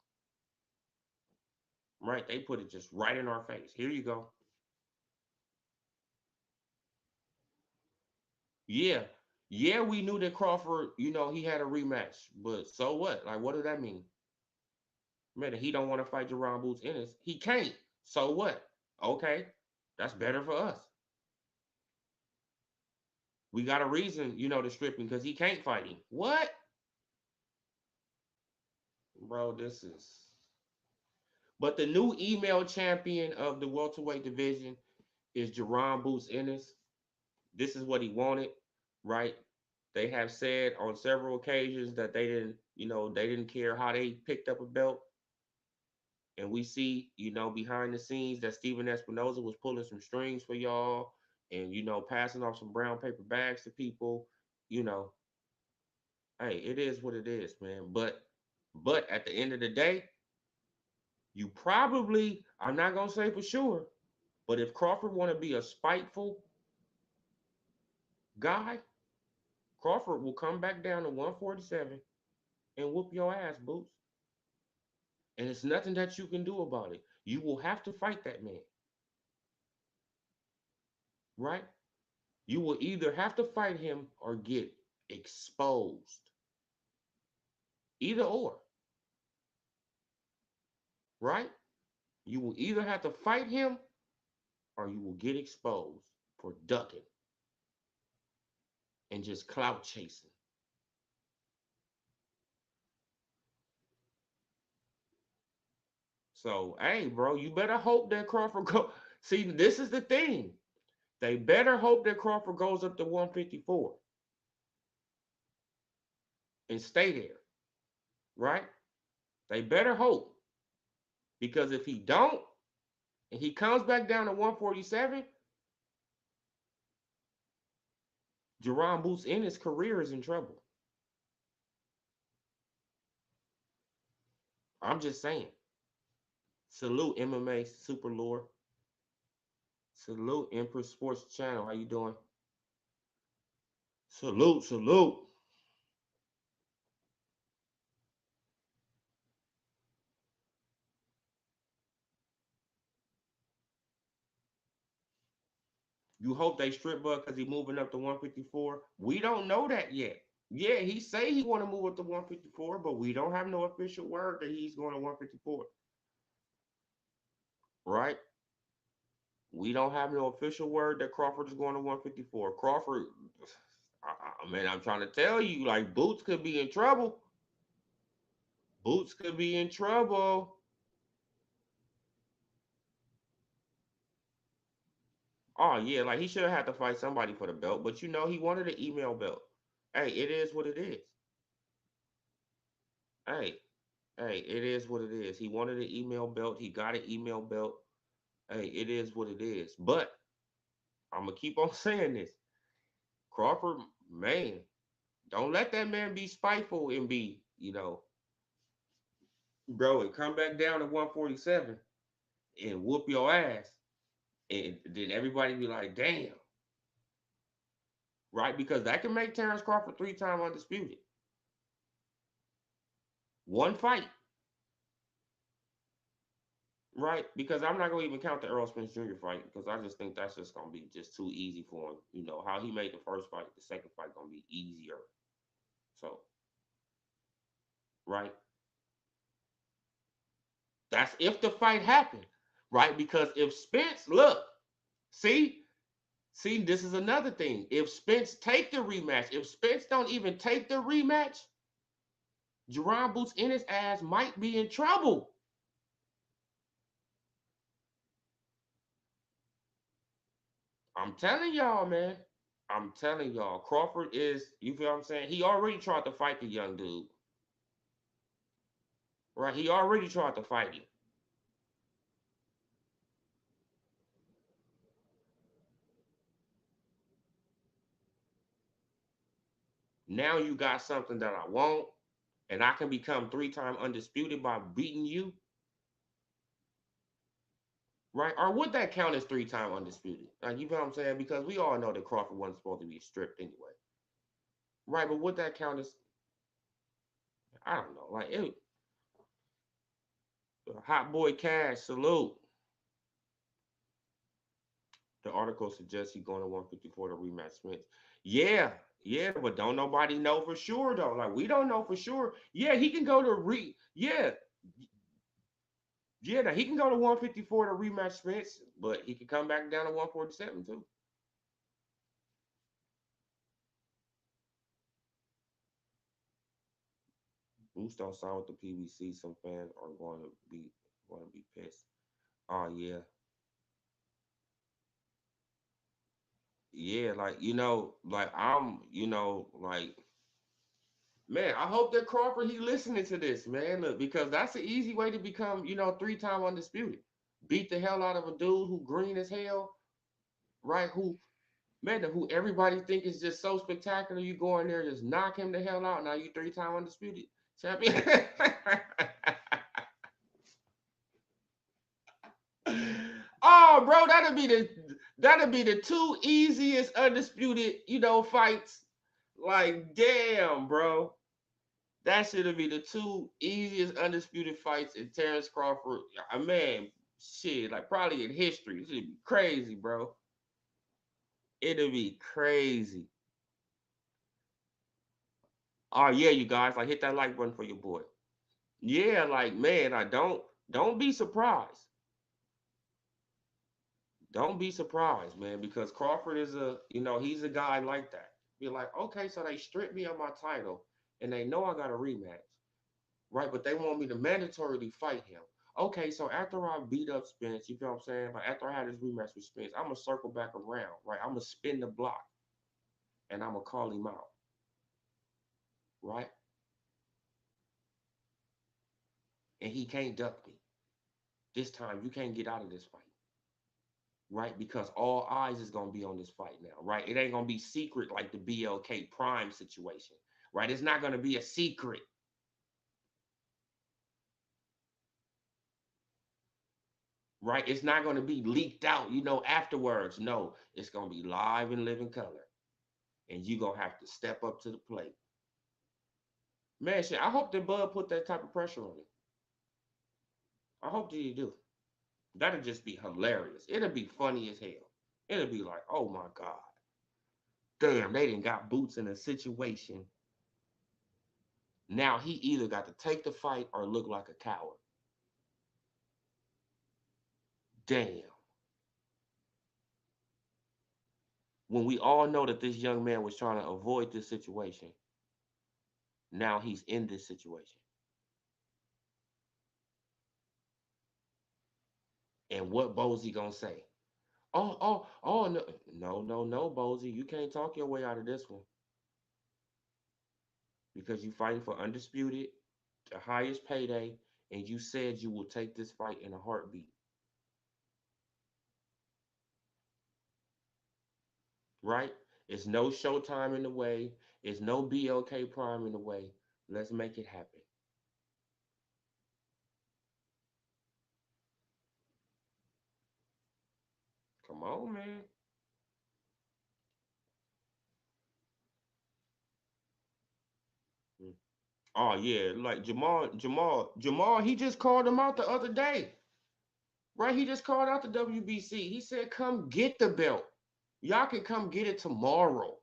right? They put it just right in our face. Here you go. Yeah, yeah, we knew that Crawford, he had a rematch, but so what? Like, what does that mean? Man, he don't want to fight Jerron Boots Ennis. He can't. So what? Okay, that's better for us. We got a reason, to strip him because he can't fight him. What? Bro, this is. But the new email champion of the welterweight division is Jerron Boots Ennis. This is what he wanted, right? They have said on several occasions that they didn't care how they picked up a belt. And we see, behind the scenes that Steven Espinoza was pulling some strings for y'all and, passing off some brown paper bags to people, you know, hey, it is what it is, man. But at the end of the day, you probably, I'm not gonna say for sure, but if Crawford want to be a spiteful guy, Crawford will come back down to 147 and whoop your ass, Boots. And it's nothing that you can do about it. You will have to fight that man, right? You will either have to fight him or get exposed. Either or, right? You will either have to fight him or you will get exposed for ducking and just clout chasing. So, hey, bro, you better hope that Crawford go. See, this is the thing. They better hope that Crawford goes up to 154 and stay there, right? They better hope because if he don't and he comes back down to 147, Jerron Boots in his career is in trouble. I'm just saying. Salute MMA Super Lore. Salute Empress Sports Channel. How you doing? Salute, salute. You hope they strip Bud because he's moving up to 154. We don't know that yet. Yeah, he say he want to move up to 154, but we don't have no official word that he's going to 154. Right? We don't have no official word that Crawford is going to 154. Crawford, man, I'm trying to tell you, like Boots could be in trouble. Boots could be in trouble. Oh yeah, like he should have had to fight somebody for the belt, but he wanted an email belt. Hey, it is what it is. Hey, hey, it is what it is. He wanted an email belt. He got an email belt. Hey, it is what it is. But I'm gonna keep on saying this. Crawford, man, don't let that man be spiteful and be, bro, and come back down to 147 and whoop your ass. And then everybody be like, damn, right? Because that can make Terrence Crawford 3-time undisputed. One fight, right? Because I'm not gonna even count the Earl Spence Jr. fight because I just think that's just gonna be just too easy for him. How he made the first fight, the second fight gonna be easier. So, right? That's if the fight happened, right? Because if Spence, look, see, this is another thing. If Spence take the rematch, if Spence don't even take the rematch, Jerron Boots in his ass might be in trouble. I'm telling y'all, man. I'm telling y'all, Crawford is, you feel what I'm saying? He already tried to fight the young dude. Right? He already tried to fight him. Now you got something that I want, and I can become 3-time undisputed by beating you. Right? Or would that count as 3-time undisputed? Like, you know what I'm saying? Because we all know that Crawford wasn't supposed to be stripped anyway. Right? But would that count as, I don't know. Like, it, Hot Boy Cash, salute. The article suggests he's going to 154 to rematch Spence. Yeah, yeah, but don't nobody know for sure though. Like, we don't know for sure. Yeah, he can go to yeah, yeah, he can go to 154 to rematch Spence, but he can come back down to 147 too. Boost don't sign with the PBC. Some fans are going to be pissed. Oh yeah, yeah. Like, like like, man, I hope that Crawford he listening to this, man. Look, because that's an easy way to become 3-time undisputed. Beat the hell out of a dude who green as hell, right? Who everybody think is just so spectacular. You go in there, just knock him the hell out. Now you 3-time undisputed champion. Oh, bro, that'd be the two easiest undisputed, fights. Like, damn, bro. That should be the two easiest undisputed fights in Terrence Crawford. Man, shit, like probably in history. It should be crazy, bro. It'll be crazy. Oh yeah, you guys, like hit that like button for your boy. Yeah, like man, I don't be surprised. Don't be surprised, man, because Crawford is he's a guy like that. Be like, okay, so they stripped me of my title and they know I got a rematch, right? But they want me to mandatorily fight him. Okay, so after I beat up Spence, you feel what I'm saying? Like after I had this rematch with Spence, I'm gonna circle back around, right? I'm gonna spin the block and I'm gonna call him out, right? And he can't duck me. This time you can't get out of this fight, right? Because all eyes is gonna be on this fight now, right? It ain't gonna be secret like the BLK Prime situation, right? It's not gonna be a secret, right? It's not gonna be leaked out, afterwards. No, it's gonna be live and living color, and you gonna have to step up to the plate, man. Shit, I hope that Bud put that type of pressure on him. I hope that he do. That'll just be hilarious. It'll be funny as hell. It'll be like, oh my god, damn, they didn't got Boots in a situation. Now he either got to take the fight or look like a coward. Damn. When we all know that this young man was trying to avoid this situation, now he's in this situation. And what Bozy gonna say? Oh, no, no, no, no, Bozy, you can't talk your way out of this one because you fighting for undisputed, the highest payday, and you said you will take this fight in a heartbeat, right? It's no Showtime in the way. It's no BLK Prime in the way. Let's make it happen. Come on, man. Mm. Oh yeah, like Jamal. He just called him out the other day, right? He just called out the WBC. He said, "Come get the belt. Y'all can come get it tomorrow."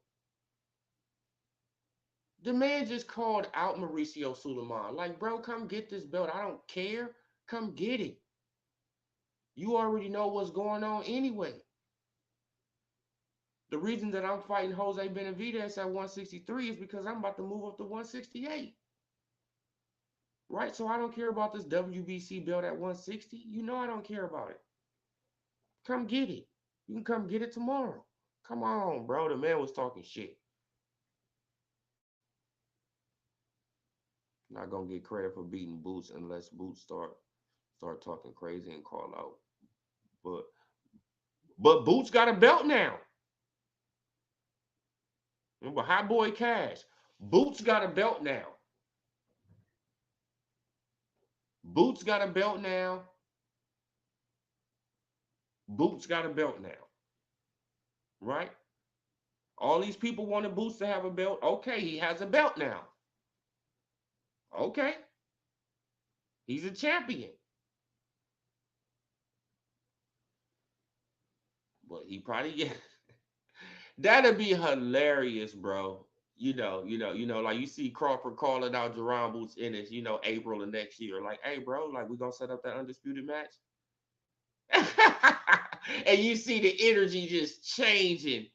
The man just called out Mauricio Suleiman. Like, bro, come get this belt. I don't care. Come get it. You already know what's going on anyway. The reason that I'm fighting Jose Benavidez at 163 is because I'm about to move up to 168. Right? So I don't care about this WBC belt at 160. You know I don't care about it. Come get it. You can come get it tomorrow. Come on, bro. The man was talking shit. Not gonna get credit for beating Boots unless Boots start talking crazy and call out. But Boots got a belt now. Remember, Hot Boy Cash. Boots got a belt now. Boots got a belt now. Boots got a belt now. Right? All these people wanted Boots to have a belt. Okay, he has a belt now. Okay. He's a champion. But he probably yeah. That'd be hilarious, bro. Like you see Crawford calling out Jerron Boots Ennis, April of next year. Like, hey, bro, like we gonna set up that undisputed match. And you see the energy just changing.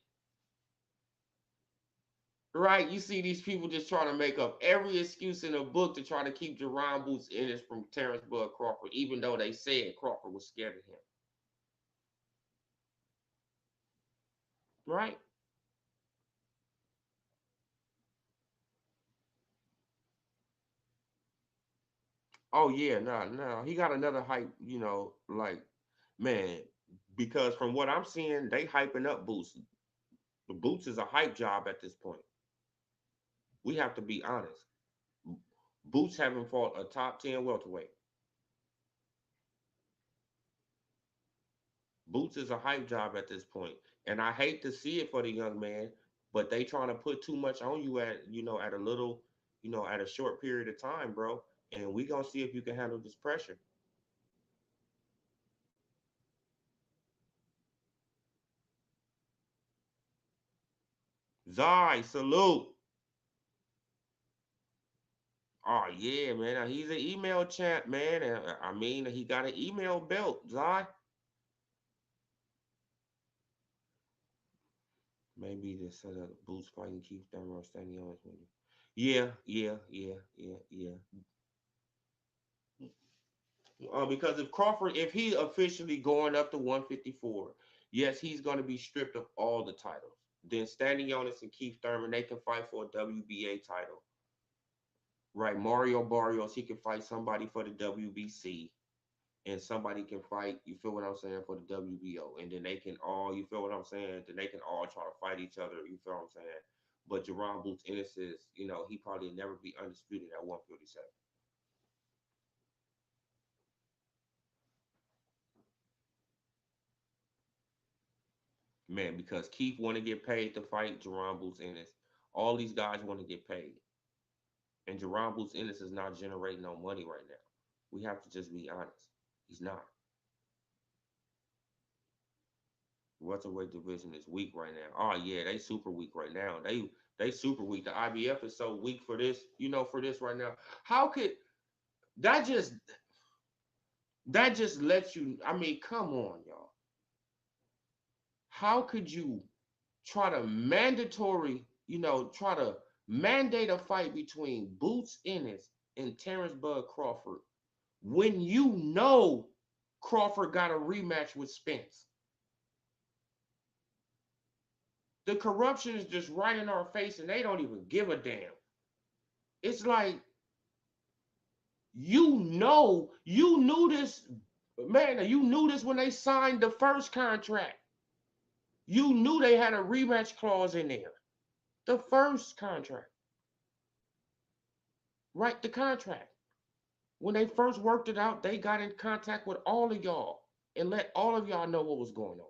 Right? You see these people just trying to make up every excuse in the book to try to keep Jerron Boots Ennis from Terrence Bud Crawford, even though they said Crawford was scared of him. Right? Oh yeah, no. He got another hype, like man, because from what I'm seeing, they hyping up Boots. Boots is a hype job at this point. We have to be honest. Boots haven't fought a top 10 welterweight. Boots is a hype job at this point. And I hate to see it for the young man, but they trying to put too much on you at a little, at a short period of time, bro. And we gonna see if you can handle this pressure. Zai, salute. Oh yeah, man. He's an email champ, man. And I mean, he got an email belt, Zai. Maybe to set up Boots fighting Keith Thurman standing on his maybe. Yeah. Because if he officially going up to 154, yes, he's going to be stripped of all the titles. Then Standing Jonas and Keith Thurman, they can fight for a WBA title. Right, Mario Barrios, he can fight somebody for the WBC. And somebody can fight, you feel what I'm saying, for the WBO. And then they can all, you feel what I'm saying? Then they can all try to fight each other, you feel what I'm saying? But Jerron Boots Ennis is, he probably never be undisputed at 157. Man, because Keith want to get paid to fight Jerron Boots Ennis. All these guys want to get paid. And Jerron Boots Ennis is not generating no money right now. We have to just be honest. He's not. Welterweight division is weak right now. Oh yeah, they super weak right now. They super weak. The IBF is so weak for this, for this right now. How could that just lets you? I mean, come on, y'all. How could you try to try to mandate a fight between Boots Ennis and Terrence Bud Crawford when you know Crawford got a rematch with Spence? The corruption is just right in our face and they don't even give a damn. It's like, you knew this, man, you knew this when they signed the first contract. You knew they had a rematch clause in there. The first contract. Right, the contract. When they first worked it out, they got in contact with all of y'all and let all of y'all know what was going on.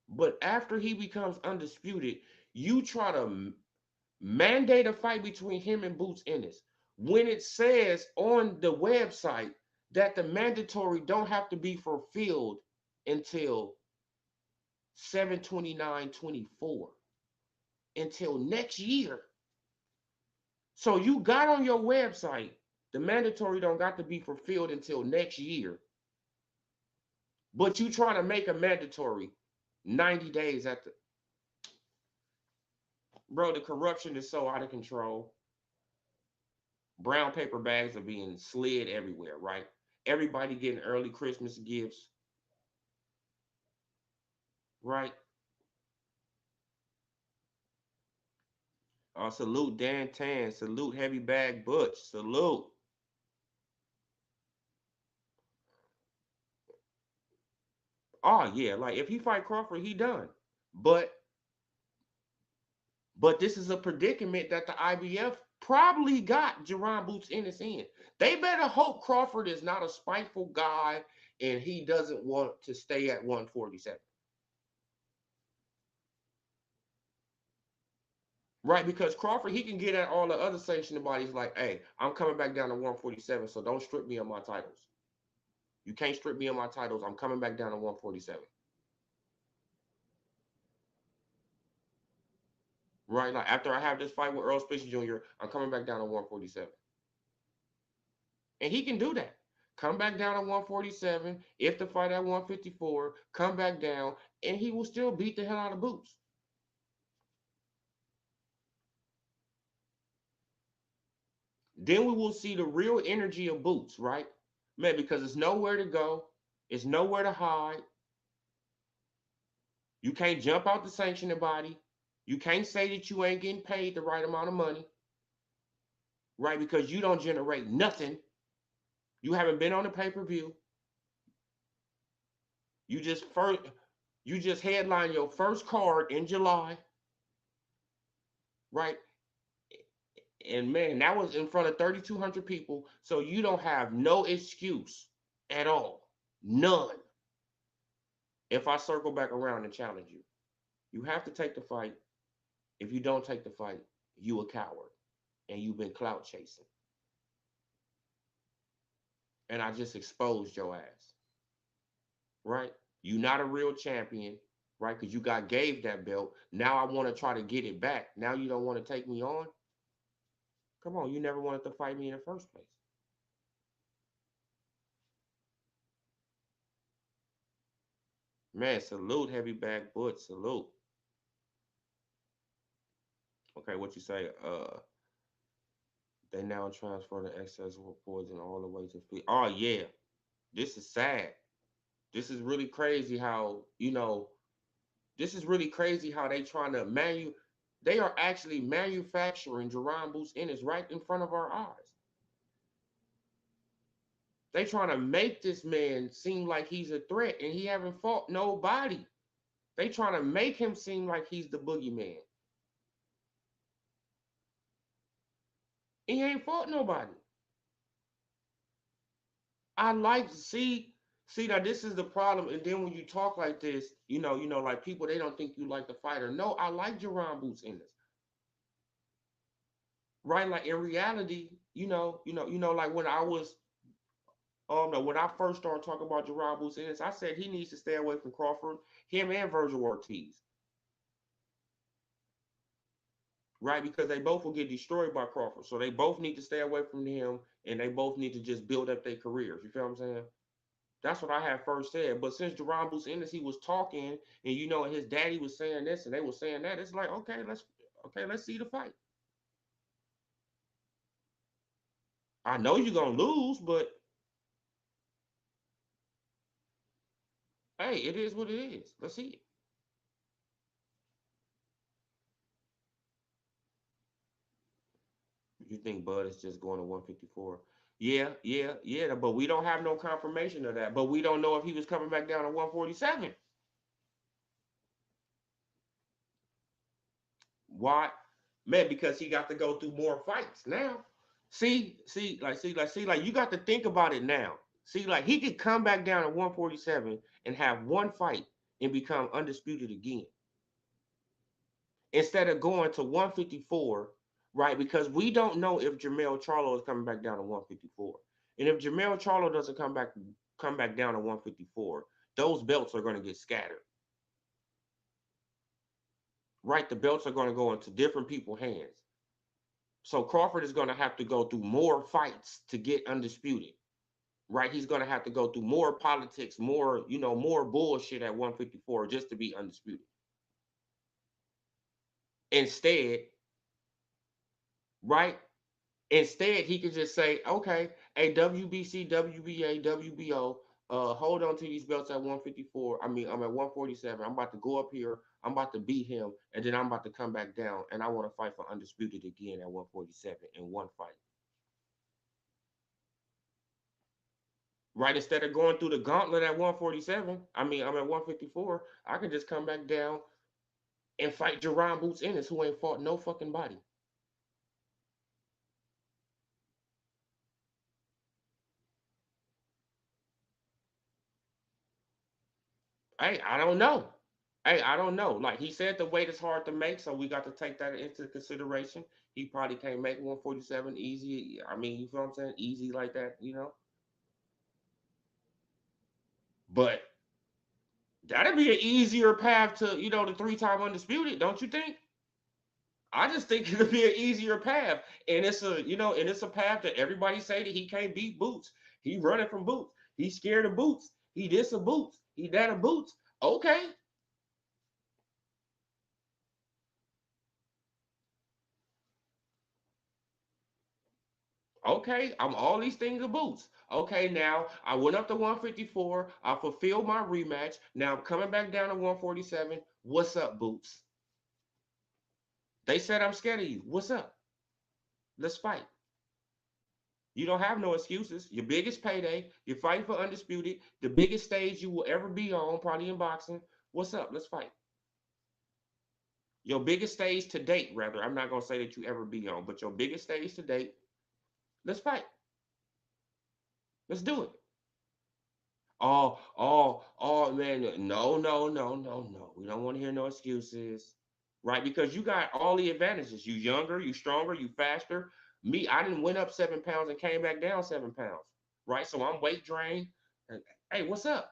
But after he becomes undisputed, you try to mandate a fight between him and Boots Ennis when it says on the website that the mandatory don't have to be fulfilled until 7/29/24, until next year. So you got on your website the mandatory don't got to be fulfilled until next year, but you trying to make a mandatory 90 days at the, bro, the corruption is so out of control. Brown paper bags are being slid everywhere, right? Everybody getting early Christmas gifts. right? Salute Dan Tan. Salute Heavy Bag Butch. Salute. Oh yeah, like if he fight Crawford, he done. But this is a predicament that the IBF probably got Jerron Boots in his end. They better hope Crawford is not a spiteful guy and he doesn't want to stay at 147. Right, because Crawford, he can get at all the other sanctioned bodies like, hey, I'm coming back down to 147, so don't strip me of my titles. You can't strip me of my titles. I'm coming back down to 147. Right, like after I have this fight with Earl Spence Jr., I'm coming back down to 147. And he can do that. Come back down to 147. If the fight at 154, come back down, and he will still beat the hell out of Boots. Then we will see the real energy of Boots, right? Man, because it's nowhere to go, it's nowhere to hide. You can't jump out the sanctioning body. You can't say that you ain't getting paid the right amount of money, right? Because you don't generate nothing. You haven't been on the pay-per-view. You just first you just headline your first card in July, right? And man, that was in front of 3,200 people. So you don't have no excuse at all. None. If I circle back around and challenge you, you have to take the fight. If you don't take the fight, you a coward and you've been clout chasing. And I just exposed your ass, right? You're not a real champion, right? Because you got gave that belt. Now I want to try to get it back. Now you don't want to take me on? Come on, you never wanted to fight me in the first place. Man, salute heavy back Butch, salute. Okay, what you say? They now transfer the excess poison all the way to feet. Oh yeah, this is sad. This is really crazy how, this is really crazy how they trying to they are actually manufacturing Jerron Boots Ennis right in front of our eyes. They trying to make this man seem like he's a threat and he haven't fought nobody. They trying to make him seem like he's the boogeyman. He ain't fought nobody. I like to see that this is the problem. And then when you talk like this, like people they don't think you like the fighter. No, I like Jerron Boots Ennis. Right? Like in reality, like when I was no, when I first started talking about Jerron Boots Ennis, I said he needs to stay away from Crawford, him and Virgil Ortiz. Right? Because they both will get destroyed by Crawford. So they both need to stay away from him and they both need to just build up their careers. You feel what I'm saying? That's what I had first said. But since Jerron Boots Ennis, he was talking, and his daddy was saying this, and they were saying that. It's like, let's see the fight. I know you're gonna lose, but hey, it is what it is. Let's see it. You think Bud is just going to 154? Yeah, yeah, yeah. But we don't have no confirmation of that. But we don't know if he was coming back down to 147. Why? Man, because he got to go through more fights now. See, you got to think about it now. See, like he could come back down to 147 and have one fight and become undisputed again. Instead of going to 154, right? Because we don't know if Jermell Charlo is coming back down to 154. And if Jermell Charlo doesn't come back down to 154, those belts are going to get scattered. Right? The belts are going to go into different people's hands. So Crawford is going to have to go through more fights to get undisputed. Right? He's going to have to go through more politics, more bullshit at 154 just to be undisputed. Instead, right? Instead, he could just say, okay, hey, WBC, WBA, WBO, hold on to these belts at 154. I mean, I'm at 147. I'm about to go up here. I'm about to beat him, and then I'm about to come back down, and I want to fight for undisputed again at 147 in one fight. Right, instead of going through the gauntlet at 147, I mean, I'm at 154. I can just come back down and fight Jerron Boots Ennis, who ain't fought no fucking body. Hey, I don't know. Hey, I don't know. Like he said, the weight is hard to make, so we got to take that into consideration. He probably can't make 147 easy. I mean, you feel what I'm saying? Easy like that. But that'd be an easier path to, the three-time undisputed, don't you think? I just think it'll be an easier path, and it's a path that everybody say that he can't beat Boots. He running from Boots. He's scared of Boots. He this of Boots. He that of Boots. Okay, okay, I'm all these things of Boots. Okay, now I went up to 154. I fulfilled my rematch. Now I'm coming back down to 147. What's up, Boots? They said I'm scared of you. What's up? Let's fight. You don't have no excuses. Your biggest payday, you're fighting for undisputed, the biggest stage you will ever be on, probably in boxing. What's up? Let's fight. Your biggest stage to date, rather. I'm not gonna say that you ever be on, but your biggest stage to date. Let's fight. Let's do it. Oh, man. No, no, no, no, no. We don't want to hear no excuses. Right? Because you got all the advantages. You younger, you stronger, you faster. Me, I didn't went up 7 pounds and came back down 7 pounds. Right? So I'm weight drained. Hey, what's up?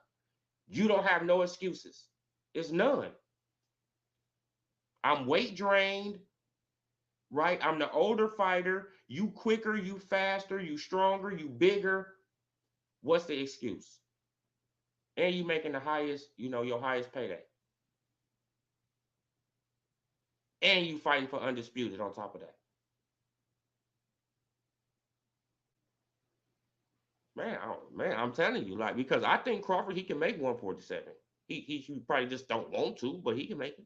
You don't have no excuses. It's none. I'm weight drained, right? I'm the older fighter. You quicker, you faster, you stronger, you bigger. What's the excuse? And you making the highest, your highest payday. And you fighting for undisputed on top of that. Man, I'm telling you, like, because I think Crawford, he can make 147. He probably just don't want to, but he can make it.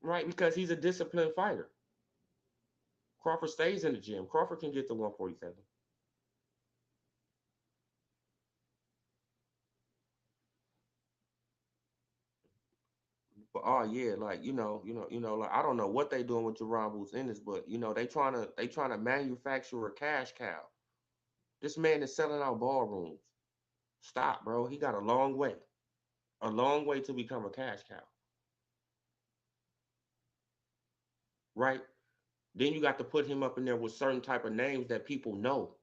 Right? Because he's a disciplined fighter. Crawford stays in the gym. Crawford can get to 147. But oh yeah, like like I don't know what they doing with Jerron Boots in this, but they trying to manufacture a cash cow. This man is selling out ballrooms. Stop, bro. He got a long way to become a cash cow, right? Then you got to put him up in there with certain type of names that people know.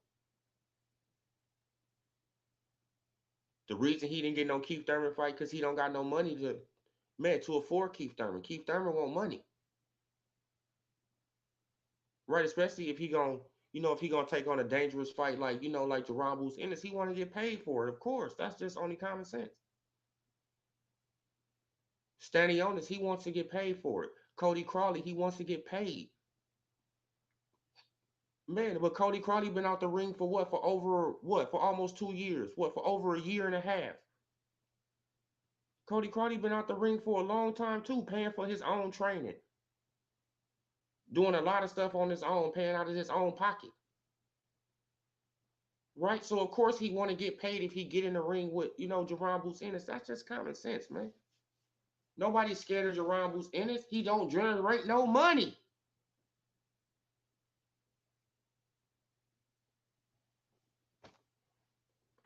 The reason he didn't get no Keith Thurman fight because he don't got no money to afford Keith Thurman. Keith Thurman want money, right? Especially if he gonna take on a dangerous fight like Jerron Boots Ennis, he want to get paid for it. Of course, that's just only common sense. Stanionis, he wants to get paid for it. Cody Crawley, he wants to get paid. Man, but Cody Crawley been out the ring for what? For almost 2 years. What, for over a year and a half? Cody Crawley been out the ring for a long time too, paying for his own training, doing a lot of stuff on his own, paying out of his own pocket. Right? So of course he want to get paid if he get in the ring with, Jerron Boots Ennis. That's just common sense, man. Nobody's scared of Jerron Boots Ennis. He don't generate no money.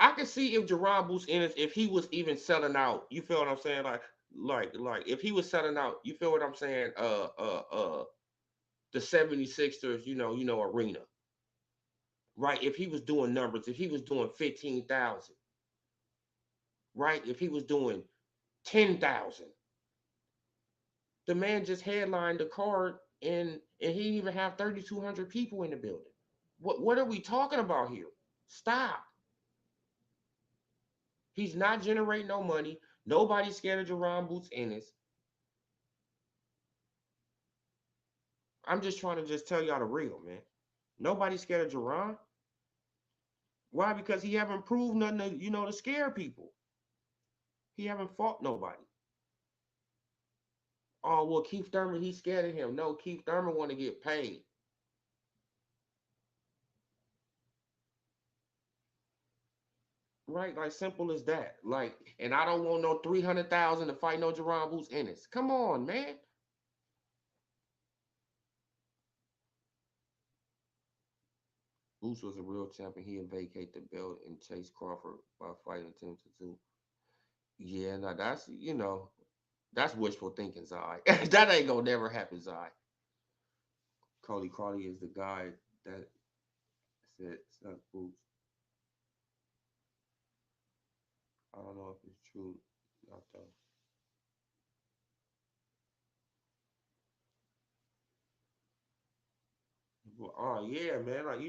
I could see if Jerron Boots Ennis, if he was even selling out, you feel what I'm saying? Like if he was selling out, you feel what I'm saying? The 76ers, arena. Right? If he was doing numbers, if he was doing 15,000, right? If he was doing 10,000, the man just headlined the card and he didn't even have 3,200 people in the building. What are we talking about here? Stop. He's not generating no money. Nobody's scared of Jerron Boots Ennis. I'm just trying to just tell y'all the real, man. Nobody's scared of Jerron. Why? Because he haven't proved nothing to, to scare people. He haven't fought nobody. Oh, well, Keith Thurman, he's scared of him. No, Keith Thurman want to get paid. Right? Like simple as that. Like, and I don't want no 300,000 to fight no Jerron Boots Ennis. Come on, man. Boots was a real champion. He'd vacate the belt and chase Crawford by fighting Tim to. Yeah, now that's wishful thinking, Zai. That ain't gonna never happen, Zai. Cody Crowley is the guy that said suck Boots. I don't know if it's true. Not though. Well, oh yeah, man. Like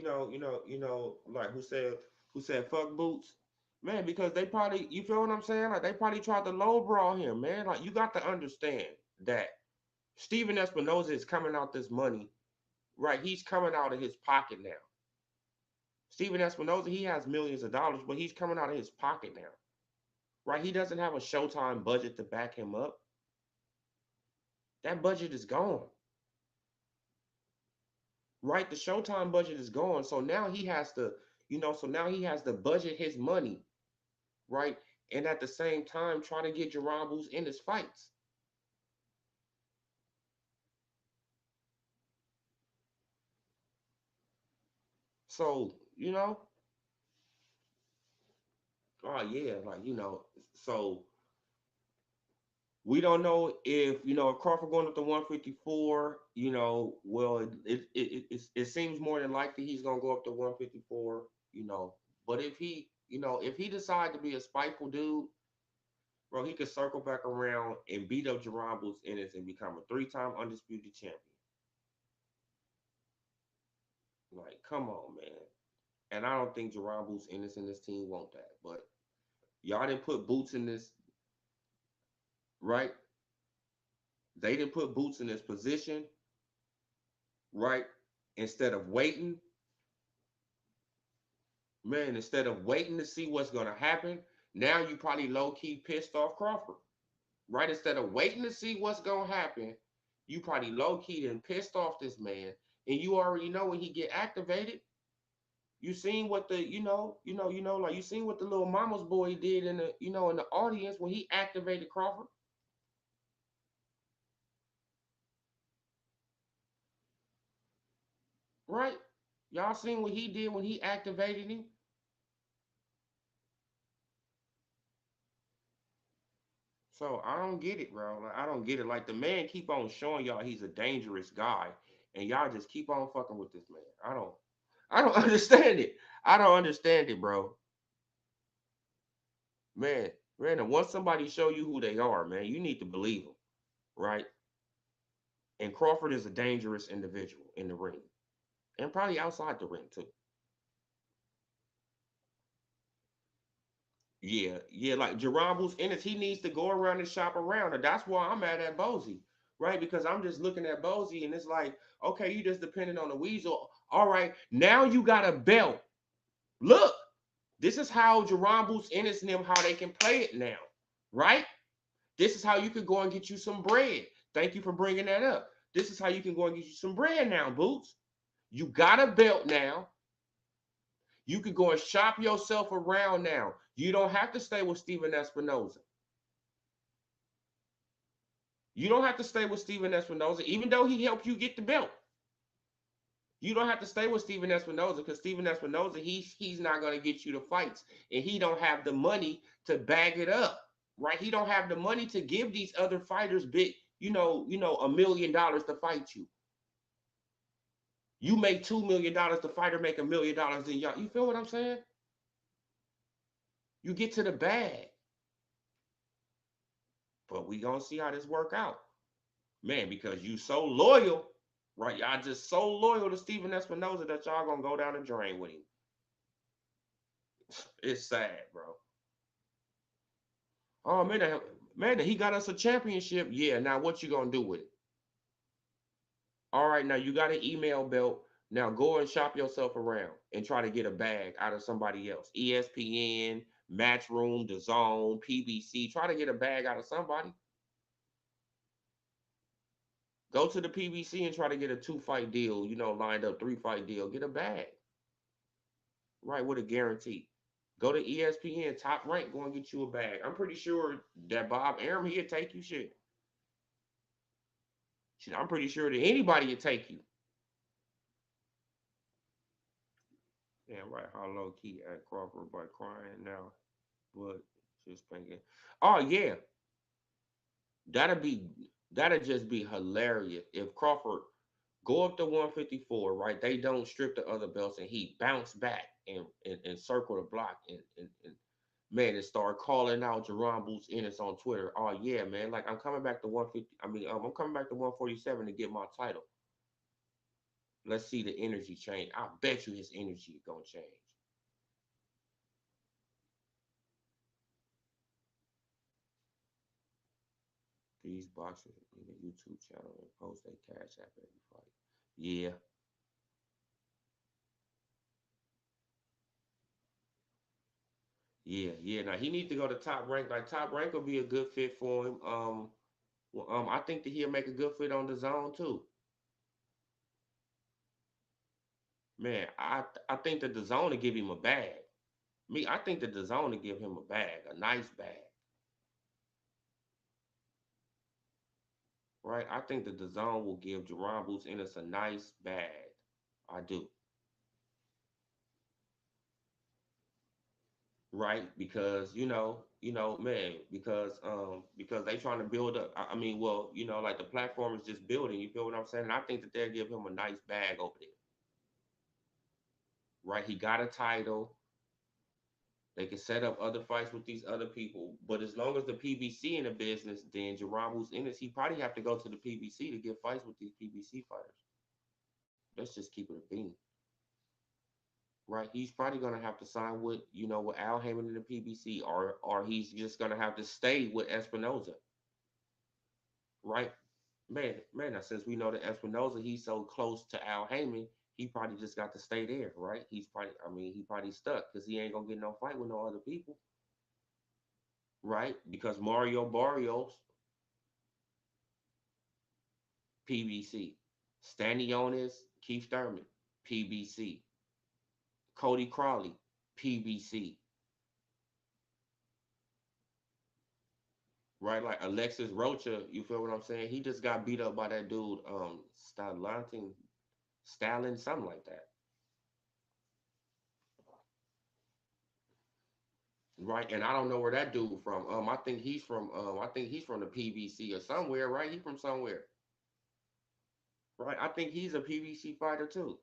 like who said fuck Boots? Man, because they probably, you feel what I'm saying? Like they probably tried to lowbrow him, man. Like you got to understand that Steven Espinoza is coming out this money, right? He's coming out of his pocket now. Steven Espinoza, he has millions of dollars, but he's coming out of his pocket now, right? He doesn't have a Showtime budget to back him up. That budget is gone, right? The Showtime budget is gone. So now he has to, so now he has to budget his money, right? And at the same time, try to get Jerron Boots in his fights. So, oh yeah, like, so we don't know if if Crawford going up to 154. Well, it seems more than likely he's gonna go up to 154. But if he decide to be a spiteful dude, bro, he could circle back around and beat up Jerron Boots Ennis and become a three-time undisputed champion. Like, come on, man. And I don't think Jerron Boots Ennis and this team want that. But y'all didn't put Boots in this, right? They didn't put Boots in this position, right? Instead of waiting, man, instead of waiting to see what's gonna happen, now you probably low key pissed off Crawford, right? Instead of waiting to see what's gonna happen, you probably low key and pissed off this man, and you already know when he get activated. You seen what the like you seen what the little mama's boy did in the in the audience when he activated Crawford, right? Y'all seen what he did when he activated him. So I don't get it, bro. Like I don't get it. Like the man keep on showing y'all he's a dangerous guy, and y'all just keep on fucking with this man. I don't understand it. I don't understand it, bro. Man, man, and once somebody show you who they are, man, you need to believe them, right? And Crawford is a dangerous individual in the ring, and probably outside the ring too. Yeah, yeah, like Jerabus Ennis, he needs to go around and shop around. And that's why I'm mad at Bozy, right? Because I'm just looking at Bozy and it's like, okay, you just depending on the weasel. All right, now you got a belt. Look, this is how Jerabus Ennis and them, how they can play it now, right? This is how you can go and get you some bread. Thank you for bringing that up. This is how you can go and get you some bread now, Boots. You got a belt now. You could go and shop yourself around now. You don't have to stay with Steven Espinoza. You don't have to stay with Steven Espinoza, even though he helped you get the belt. You don't have to stay with Steven Espinoza because Steven Espinoza, he's not going to get you the fights, and he don't have the money to bag it up, right? He don't have the money to give these other fighters big, $1 million to fight you. You make $2 million, the fighter make $1 million, then y'all, you feel what I'm saying? You get to the bag, but we gonna see how this work out, man. Because you so loyal, right? Y'all just so loyal to Steven Espinoza that y'all gonna go down the drain with him. It's sad, bro. Oh man, he got us a championship. Yeah, now what you gonna do with it? All right, now you got an email belt. Now go and shop yourself around and try to get a bag out of somebody else. ESPN, Matchroom, The Zone, PBC. Try to get a bag out of somebody. Go to the PBC and try to get a 2 fight deal, lined up 3 fight deal. Get a bag, right, with a guarantee. Go to ESPN, Top Rank, go and get you a bag. I'm pretty sure that Bob Arum, he'll take you shit. I'm pretty sure that anybody would take you. Yeah, right. How low key at Crawford by crying now, but just thinking. Oh yeah, that'd be that'd just be hilarious if Crawford go up to 154, right? They don't strip the other belts and he bounce back and circle the block and man and start calling out Jerron Boots Ennis on Twitter. Oh yeah, man, like I'm coming back to 150. I'm coming back to 147 to get my title. Let's see the energy change. I bet you his energy is gonna change. These boxers in the YouTube channel and post their cash app every fight. Yeah, yeah. Now he needs to go to Top Rank. Like Top Rank will be a good fit for him. I think that he'll make a good fit on the zone too. Man, I think that the zone will give him a bag. I think that the zone will give him a bag, a nice bag, right? I think that the zone will give Jerron Boots Ennis a nice bag. I do. Right? Because man, because they trying to build up. Well, like the platform is just building. You feel what I'm saying? And I think that they'll give him a nice bag over there. Right? He got a title. They can set up other fights with these other people. But as long as the PBC in the business, then Jerron Who's in this, he probably have to go to the PBC to get fights with these PBC fighters. Let's just keep it a bean. Right? He's probably gonna have to sign with Al Heyman in the PBC, or he's just gonna have to stay with Espinoza. Right? Man, now since we know that Espinoza, he's so close to Al Heyman, he probably just got to stay there, right? He probably stuck because he ain't gonna get no fight with no other people, right? Because Mario Barrios, PBC, Stanionis, Keith Thurman, PBC, Cody Crawley, PBC, right? Like Alexis Rocha, you feel what I'm saying? He just got beat up by that dude, Stalin, something like that. Right, and I don't know where that dude from. I think he's from the PBC or somewhere, right? He from somewhere. Right? I think he's a PBC fighter too.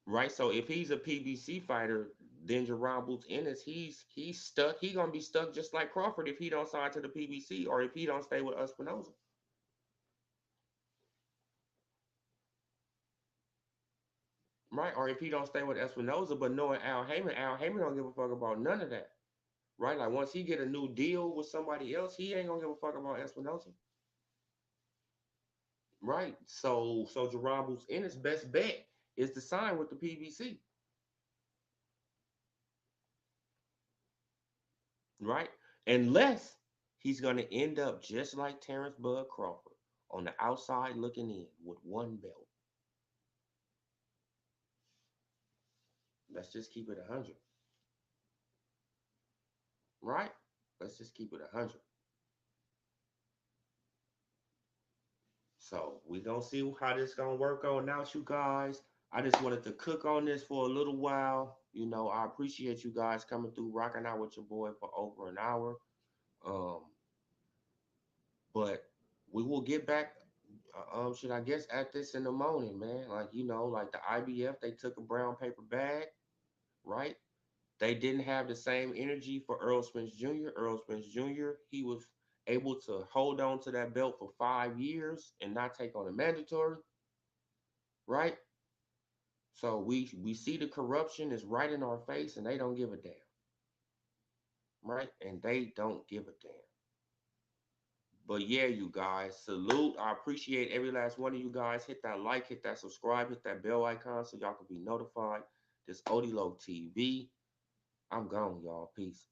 Right? So if he's a PBC fighter, then Jerron Boots Ennis, he's stuck. He gonna be stuck just like Crawford if he don't sign to the PBC or if he don't stay with Espinoza. Right? Or if he don't stay with Espinoza, but knowing Al Heyman don't give a fuck about none of that. Right? Like once he get a new deal with somebody else, he ain't gonna give a fuck about Espinoza. Right. So Jerron in his best bet is to sign with the PBC. Right. Unless he's gonna end up just like Terrence Bud Crawford on the outside looking in with one belt. Let's just keep it 100. Right. Let's just keep it 100. So we gonna see how this gonna work on out, you guys. I just wanted to cook on this for a little while. I appreciate you guys coming through, rocking out with your boy for over an hour. Um, but we will get back. Should I guess at this in the morning, man? Like like the IBF, they took a brown paper bag, right? They didn't have the same energy for Earl Spence Jr. Earl Spence Jr. He was able to hold on to that belt for 5 years and not take on a mandatory, right? So we see the corruption is right in our face, and they don't give a damn, right? And they don't give a damn. But yeah, you guys, salute. I appreciate every last one of you guys. Hit that like, hit that subscribe, hit that bell icon so y'all can be notified. This Odilo TV. I'm gone, y'all. Peace.